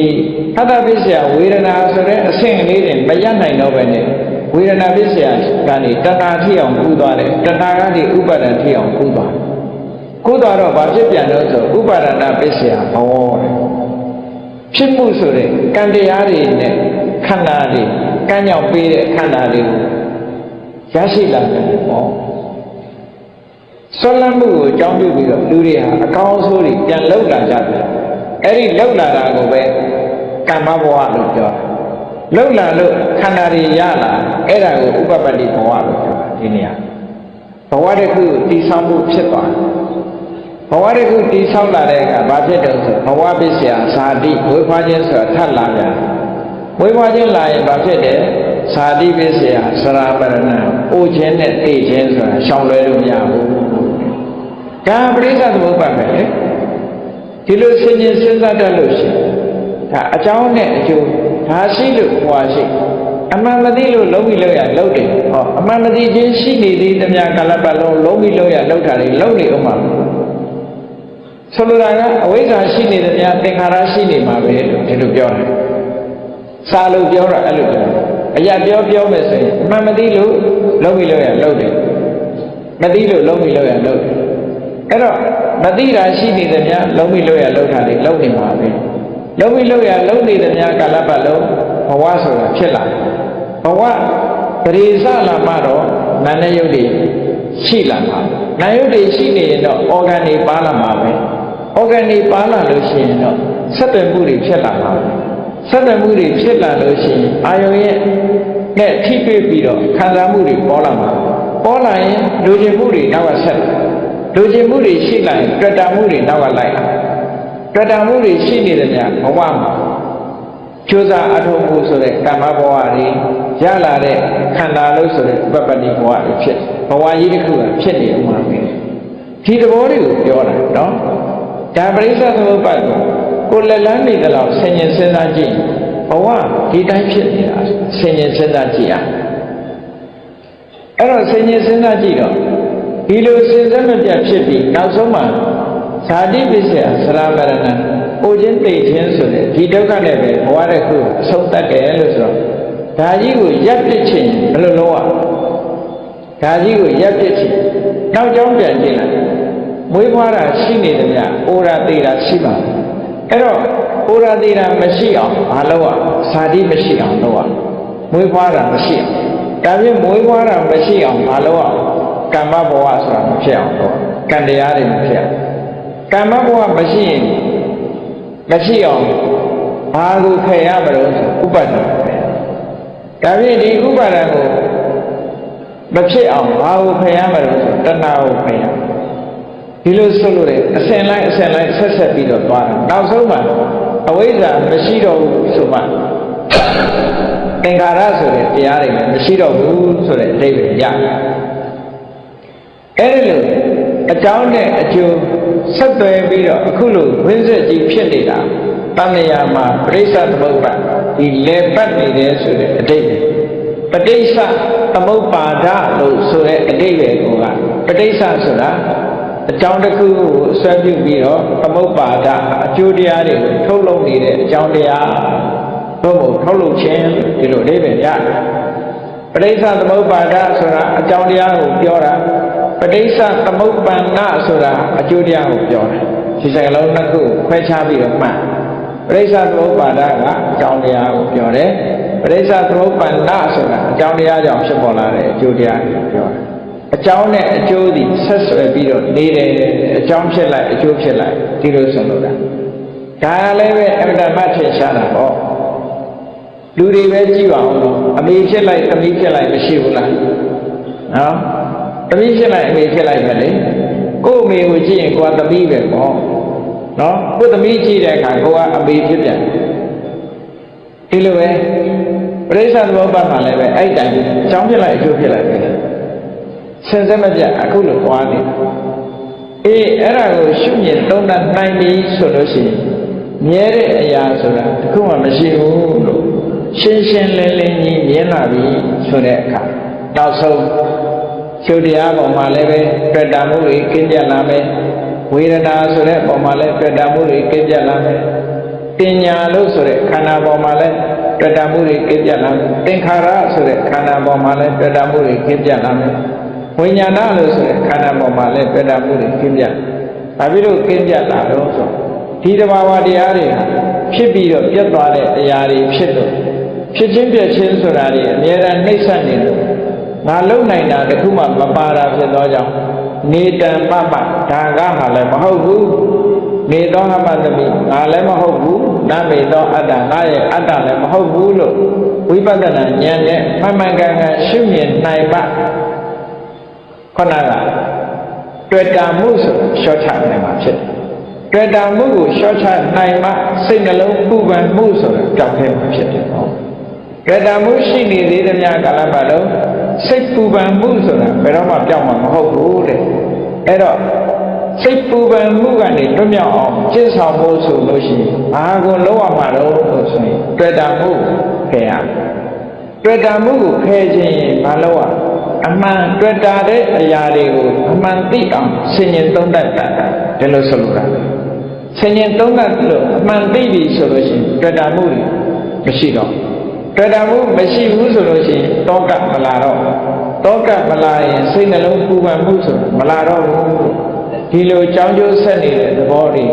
သတ္တပစ္စယဝေဒနာဆိုတဲ့အဆင့်လေးတွေမရနိုင်တော့ပဲနဲ့ဝေဒနာပစ္စယကနေတဏှာထိအောင်ကူးသွားတယ်တဏှာကနေဥပါဒဏ်ထိအောင်ကူးသွားကူးသွားတော့ဘာဖြစ်ပြန်လို့ဆိုဥပါဒနာပစ္စယဘဝဖြစ်မှုဆိုတဲ့ကံတရားတွေနဲ့ခန္ဓာတွေကံကြောင့်ပေးတဲ့ခန္ဓာတွေကိုရရှိလာတယ်ပေါ့ဆွလမ်းမှုကိုအကြောင်းပြုပြီးတော့လူတွေဟာအကောင်းဆိုးတွေပြန်လောက်လာကြတယ်အဲ့ဒီလောက်လာတာကိုပဲကမ္မဘဝလို့ပြောတယ်လောက်လာလို့ခန္ဓာတွေရလာအဲ့ဒါကိုဥပပတ္တိဘဝလို့ပြောတာဒီနေရာဘဝတစ်ခုတည်ဆောက်မှုဖြစ်သွားတယ်ဘဝတစ်ခုတည်ဆောက်လာတဲ့အခါဘာဖြစ်တော့ဆိုဘဝပစ္စယဇာတိဝေဖွားခြင်းဆိုတာထပ်လာပြန်ဝေဖွားခြင်းလာရင်ဘာဖြစ်တယ်ဇာတိပစ္စယစရာပရဏအိုခြင်းနဲ့သိခြင်းဆိုတာရှောင်လွဲလို့မရဘူးဒါပရိစ္ဆသမုပ္ပါဒ်ပဲလေဒီလိုစဉ်းကျင်စဉ်းစားတတ်လို့ရှိရင်ဒါအကြောင်းနဲ့အကျိုးဒါရှိလို့ဟွာရှိအမှန်မသိလို့လုံးပြီးလို့ရလုံးတယ်ဟောအမှန်မသိခြင်းရှိနေသေးသမျှကာလပတ်လုံးလုံးပြီးလို့ရလုံးတာတွေလုံးနေဥမှာဆိုလိုတာကအဝိဇ္ဇာရှိနေသမျှသင်္ခါရရှိနေမှာပဲလို့ဒီလိုပြောတယ်စာလို့ပြောတာအဲ့လိုပြောအရာပြောမယ်ဆိုရင်အမှန်မသိလို့လုံးပြီးလို့ရလုံးတယ်မသိလို့လုံးပြီးလို့ရလုံးတယ်အဲ့တော့မသိတာရှိနေသမျှလုံးပြီးလို့ရလုံးတာတွေလုံးနေမှာပဲလုံးပြီးလို့ရလုံးနေသမျှကာလပတ်လုံးဘဝဆိုတာဖြစ်လာတယ်ဘဝပရိသလာမှတော့နာနဲ့ယုတ်တွေရှိလာမှာနာယုတ်တွေရှိနေရင်တော့အော်ဂန်တွေပါလာမှာပဲအော်ဂန်တွေပါလာလို့ရှိရင်တော့ဆက်သွယ်မှုတွေဖြစ်လာမှာပဲ ဆက်သွယ်မှုတွေဖြစ်လာလို့ရှိရင်အာယုံရဲ့နဲ့ထိတွေ့ပြီးတော့ခံစားမှုတွေပေါ်လာမှာပေါ်လာရင်လူကျင်မှုတွေနောက်ကဆက်လူကျင်မှုတွေရှိလာရင်တွေ့တာမှုတွေနောက်ကလိုက်တွေ့တာမှုတွေရှိနေတယ်များဘဝမှာကျိုးစားအထောက်မှုဆိုတဲ့ကမ္မဘဝတွေရလာတဲ့ခန္ဓာလို့ဆိုတဲ့ပပ္ပတိဘဝတွေဖြစ်ဘဝကြီးတစ်ခုကဖြစ်နေဥမှာပဲဒီသဘောတွေကိုပြောတာနော်ဒါပရိစ္ဆေသမုပ္ပါဒ်ကိုလက်လန်းနေတယ်လို့ဆင်ញင်စဉ်းစားကြည့်ဘဝဒီတိုင်းဖြစ်နေတာဆင်ញင်စဉ်းစားကြည့်အဲ့တော့ဆင်ញင်စဉ်းစားကြည့်တော့ဒီလိုစဉ်းစားမပြတ်ဖြစ်ပြီးနောက်ဆုံးမှာဇာတိပစ္စယသရမရဏအိုခြင်းတိတ်ခြင်းဆိုတဲ့ဒီဒုက္ခနဲ့ပဲဘဝတစ်ခုအဆုံးသတ်တယ်လို့ဆိုတော့ဒါကြီးကိုရပ်ပစ်ခြင်းဘယ်လိုလုပ်ရဒါကြီးကိုရပ်ပစ်ခြင်းနောက်ကြောင်းပြန်ကြည့်လိုက်မွေးဖွားတာရှိနေတယ်များအိုရာသေးတာရှိပါအဲ့တော့အိုရာသေးတာမရှိအောင်မလုပ်ရဇာတိမရှိအောင်လုပ်ရမွေးဖွားတာမရှိအောင်ဒါဖြင့်မွေးဖွားတာမရှိအောင်မလုပ်ရကမ္မဘဝဆိုတာမဖြစ်အောင်လုပ်ကံတရားတွေမဖြစ်အောင်ကမ္မဘဝမရှိရင်မရှိအောင်ဘာကိုဖယ်ရမလို့ဥပါဒံပဲဒါဖြင့်ဒီဥပါဒံကိုမဖြစ်အောင်ဘာကိုဖယ်ရမလို့တဏှာကိုဖယ်ရဒီလိုဆိုလို့လေအစဉ်လိုက်ဆက်ဆက်ပြီးတော့သွားတာနောက်ဆုံးမှာအဝိဇ္ဇာမရှိတော့ဘူးဆိုမှသင်္ခါရဆိုတဲ့တရားတွေလည်းမရှိတော့ဘူးဆိုတဲ့အဓိပ္ပာယ်ရတယ်အဲ့ဒီလိုအကြောင်းနဲ့အကျိုးဆက်သွယ်ပြီးတော့အခုလိုဝိဇ္ဇာကြီးဖြစ်နေတာတဏှာမှာပရိစ္ဆေသမုပ္ပါဒ်ဒီလေပတ်နေတယ်ဆိုတဲ့အဓိပ္ပာယ်ပဋိစ္စသမုပ္ပါဒလို့ဆိုတဲ့အဓိပ္ပာယ်ကပဋိစ္စဆိုတာအကြောင်းတစ်ခုကိုဆွဲပြုပြီးတော့သမုပ္ပါဒအကျိုးတရားတွေကိုထုတ်လုပ်နေတဲ့အကြောင်းတရားတို့ကိုထုတ်လုပ်ခြင်းဒီလိုအဓိပ္ပာယ်ရတယ်ပဋိစ္စသမုပ္ပါဒဆိုတာအကြောင်းတရားကိုပြောတာပဋိစ္စသမုပ္ပန္နဆိုတာအကျိုးတရားကိုပြောတာဒီစကားလုံးနှစ်ခုခွဲခြားပြီးတော့မှတ်ပဋိစ္စသမုပ္ပါဒကအကြောင်းတရားကိုပြောတယ်ပဋိစ္စသမုပ္ပန္နဆိုတာအကြောင်းတရားကြောင့်ဖြစ်ပေါ်လာတဲ့အကျိုးတရားကိုပြောတယ်အကြောင်းနဲ့အကျိုးဒီဆက်ဆွယ်ပြီးတော့နေတယ်အကြောင်းဖြစ်လိုက်အကျိုးဖြစ်လိုက်ဒီလိုဆိုလို့ဒါလည်းပဲအမှန်တမ်းထင်ရှားတာပေါ့လူတွေပဲကြည့်ပါဦးအမေဖြစ်လိုက်သမီးဖြစ်လိုက်မရှိဘူးလားနော်သမီးဖြစ်လိုက်အမေဖြစ်လိုက်ပဲလေကို့အမေကိုကြည့်ရင်ကိုကသမီးပဲပေါ့နော်ကို့သမီးကြည့်တဲ့အခါကိုကအမေဖြစ်ပြန်ဒီလိုပဲပရိစ္ဆေသမုပ္ပါဒ်မှာလည်းပဲအဲ့တိုင်းအကြောင်းဖြစ်လိုက်အကျိုးဖြစ်လိုက်ပဲဆင်စက်မပြအခုလိုသွားနေအဲ့ဒါကိုရှုမြင်သုံးသပ်နိုင်ပြီဆိုလို့ရှိရင်မြဲတဲ့အရာဆိုတာတခုမှမရှိဘူးလို့ရှင်းရှင်းလင်းလင်းကြီးမြင်လာပြီဆိုတဲ့အခါနောက်ဆုံးရှုတရားပေါ်မှာလည်းပဲတွေ့တာမှုတွေကင်းပြတ်လာမယ်ဝေဒနာဆိုတဲ့ပေါ်မှာလည်းတွေ့တာမှုတွေကင်းပြတ်လာမယ်ပညာလို့ဆိုတဲ့ခန္ဓာပေါ်မှာလည်းတွေ့တာမှုတွေကင်းပြတ်လာမယ်သင်္ခါရဆိုတဲ့ခန္ဓာပေါ်မှာလည်းတွေ့တာမှုတွေကင်းပြတ်လာမယ်ဝိညာဏလို့ဆိုတဲ့ခန္ဓာပေါ်မှာလည်းတွေ့တာမှုတွေကင်းပြတ်ဘာဖြစ်လို့ကင်းပြတ်လာတော့ဆိုဒီတဘာဝတရားတွေဖြစ်ပြီးတော့ပြတ်သွားတဲ့အရာတွေဖြစ်လို့ဖြစ်ချင်းပြည့်ချင်းဆိုတာတွေအများအားနှိမ့်ဆက်နေလို့ငါလုံနိုင်တာတခုမှမပါတာဖြစ်သောကြောင့်နေတံပပဒါကဟာလည်းမဟုတ်ဘူးနေသောဟမသမိငါလည်းမဟုတ်ဘူးနမေသောအတ္တငါရဲ့အတ္တလည်းမဟုတ်ဘူးလို့ဝိပဿနာဉာဏ်နဲ့မှန်ကန်ကန်ရှုမြင်နိုင်မှခဏကတွေ့တာမှုဆိုရှော့ချနိုင်မှာဖြစ်တယ်တွေ့တာမှုကိုရှော့ချနိုင်မှစိတ်နှလုံးပူပန်မှုဆိုတာကြောက်ခဲမှာဖြစ်တယ်နော်တွေ့တာမှုရှိနေသေးတဲ့များကာလပတ်လုံးစိတ်ပူပန်မှုဆိုတာဘယ်တော့မှပြောင်းမှာမဟုတ်ဘူးတဲ့အဲ့တော့စိတ်ပူပန်မှုကနေလွတ်မြောက်အောင်ကျင့်ဆောင်ဖို့ဆိုလို့ရှိရင်ဘာကိုလုပ်ရမှာလို့ဆိုရင်တွေ့တာမှုဖယ်ရတွေ့တာမှုကိုဖယ်ခြင်းရင်မလုပ်ရအမှန်တွေ့တာတဲ့အရာတွေကိုအမှန်သိအောင်ဆင်ញင်သုံးသပ်တာဒီလိုဆိုလိုတာဆင်ញင်သုံးသပ်လို့အမှန်သိပြီဆိုလို့ရှိရင်တွေ့တာမှုမရှိတော့တွေ့တာမှုမရှိဘူးဆိုလို့ရှိရင်တောကမလာတော့တောကမလာရင်စိတ်နှလုံးပူပန်မှုဆိုမလာတော့ဘူးဒီလိုကြောင်းကျိုးဆက်နေတဲ့သဘောတွေ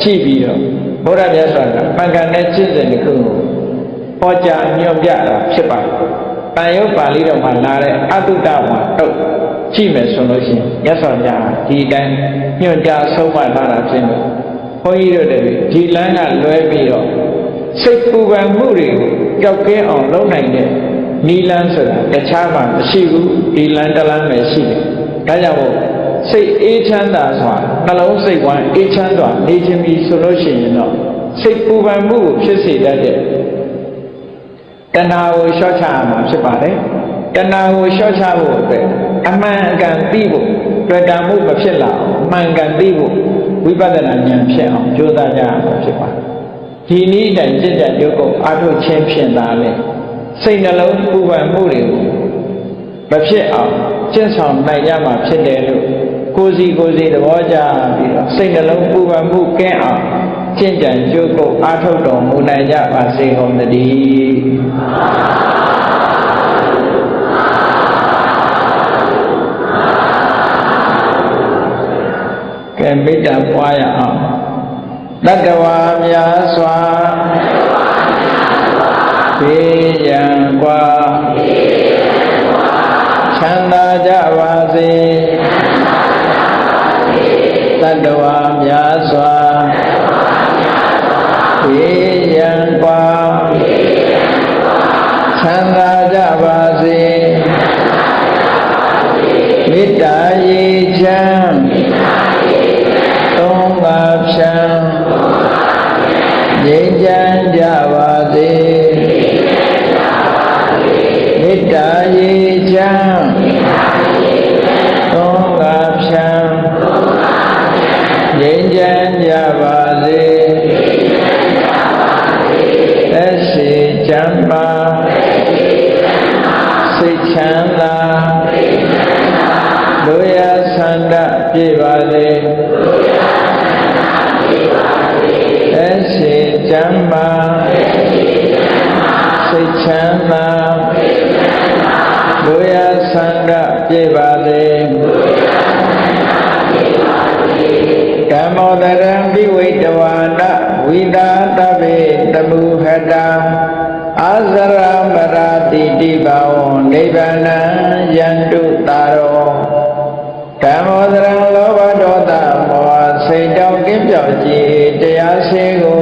ကြည့်ပြီးတော့ဘုရားမြတ်စွာဘုရားမှန်ကန်တဲ့ကျင့်စဉ်တစ်ခုကိုဟောကြားညွှန်ပြတာဖြစ်ပါတယ်။တန်ရုပ်ပါဠိတော်မှာလာတဲ့အတုတ္တဝါတော့ကြည့်မယ်ဆိုလို့ရှိရင်မြတ်စွာဘုရားဒီတိုင်းညွှန်ကြားဆုံးမလာတာဖြစ်လို့ဘုန်းကြီးတို့တွေဒီလမ်းကလွဲပြီးတော့ စိတ်ပူပန်မှုတွေကိုကြောက်ကဲအောင်လုပ်နိုင်တဲ့နီလန်းဆိုတာတခြားမှမရှိဘူးဒီလန်းတလန်းပဲရှိတယ်ဒါကြောင့်စိတ်အေးချမ်းသာစွာနှလုံးစိတ်ဝမ်းအေးချမ်းစွာနေခြင်းပြီးဆိုလို့ရှိရင်တော့စိတ်ပူပန်မှုကိုဖြစ်စေတတ်တဲ့တဏှာကိုလျှော့ချရမှာဖြစ်ပါတယ်တဏှာကိုလျှော့ချဖို့အတွက်အမှန်အကန်သိဖို့တွေ့တာမှုမဖြစ်လာအောင်အမှန်ကန်သိဖို့ဝိပဿနာဉာဏ်ဖြစ်အောင်ကြိုးစားကြရမှာဖြစ်ပါတယ်ဒီနည်းတိုင်ကြည်ကြံကြုတ်ကိုအားထုတ်ခြင်းဖြင့်သာလေစိတ်နှလုံးပူပန်မှုတွေကိုမဖြစ်အောင်ကျင့်ဆောင်နိုင်ကြမှာဖြစ်တယ်လို့ကိုယ်စီသဘောကျပြီးတော့စိတ်နှလုံးပူပန်မှုကင်းအောင်ကျင့်ကြံကြုတ်ကိုအားထုတ်တော်မူနိုင်ကြပါစေကုန်သတည်းကဲမေတ္တာပွားရအောင်တတ္တဝါများစွာဘေးရန်ကွာချမ်းသာကြပါစေတတ္တဝါများစွာဘေးရန်ကွာချမ်းသာကြပါစေမေတ္တာရေချမ်းသုံးပါးဖြံငြိမ်းချမ်းကြပါစေမေတ္တာရေချမ်းသုံးပါးဖြံငြိမ်းချမ်းကြပါစေသက်ရှိချမ်းသာစိတ်ချမ်းသာလူရဆန္ဒပြည့်ပါစေသက်ရှိချမ်းသာစိတ်ချမ်းသာလူရဆန္ဒပြည့်ပါစေဓမ္မောတရံဘိဝိတဝါဒဝိသာတဗေတမုဟတအာဇရမရာတိတိဘာဝနိဗ္ဗာန်ယန္တုတာရောဓမ္မောတရံလောဘဒေါသမောဟစိတ်တောက်ကင်းပြောက်ကြည်တရားရှိကို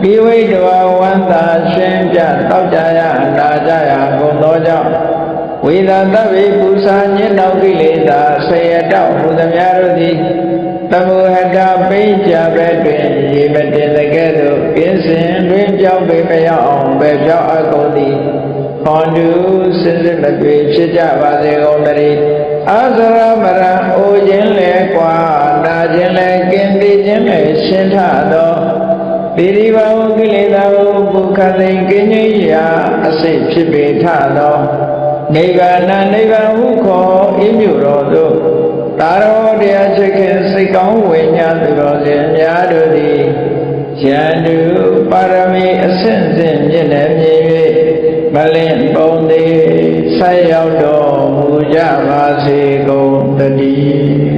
ဘိဝိတဝါဝန္တာရှင်းပြတောက်ကြရနာကြရကုန်သောကြောင့်ဝိသာတဗေပူဇာညင်နောက်ကိလေသာဆေယတောက်ဟူသမျှတို့သည်တမုဟတပိဋ္ဌဘက်တွင်ရေမတင်တဲ့ကဲ့သို့ကင်းစင်တွင်ပြောင်းပေမရောက်အောင်ပဲပြောင်းအပ်ကုန်သည်ဟောတုစစ်စစ်မပြေဖြစ်ကြပါစေကုန်သတည်းအာဇရမရံအိုခြင်းလဲကွာနာခြင်းလဲကင်းသိခြင်းလဲရှင်းထသောပိရိဘာဝကိလေသာဟုပုခသိကင်းကြီးရာအစိတ်ဖြစ်ပေထသောနိဗ္ဗာန်ဟုခေါ်ဤမြို့တော်သို့သာရောတရားချစ်ခင်စိတ်ကောင်းဝိညာဉ်သူတော်စင်များတို့သည်ယန္တုပါရမီအဆင့်ဆင့်မြင့်လည်းမြည်၍မလင့်ပုံသည်ဆက်ရောက်တော်မူကြပါစေကုန်သတည်း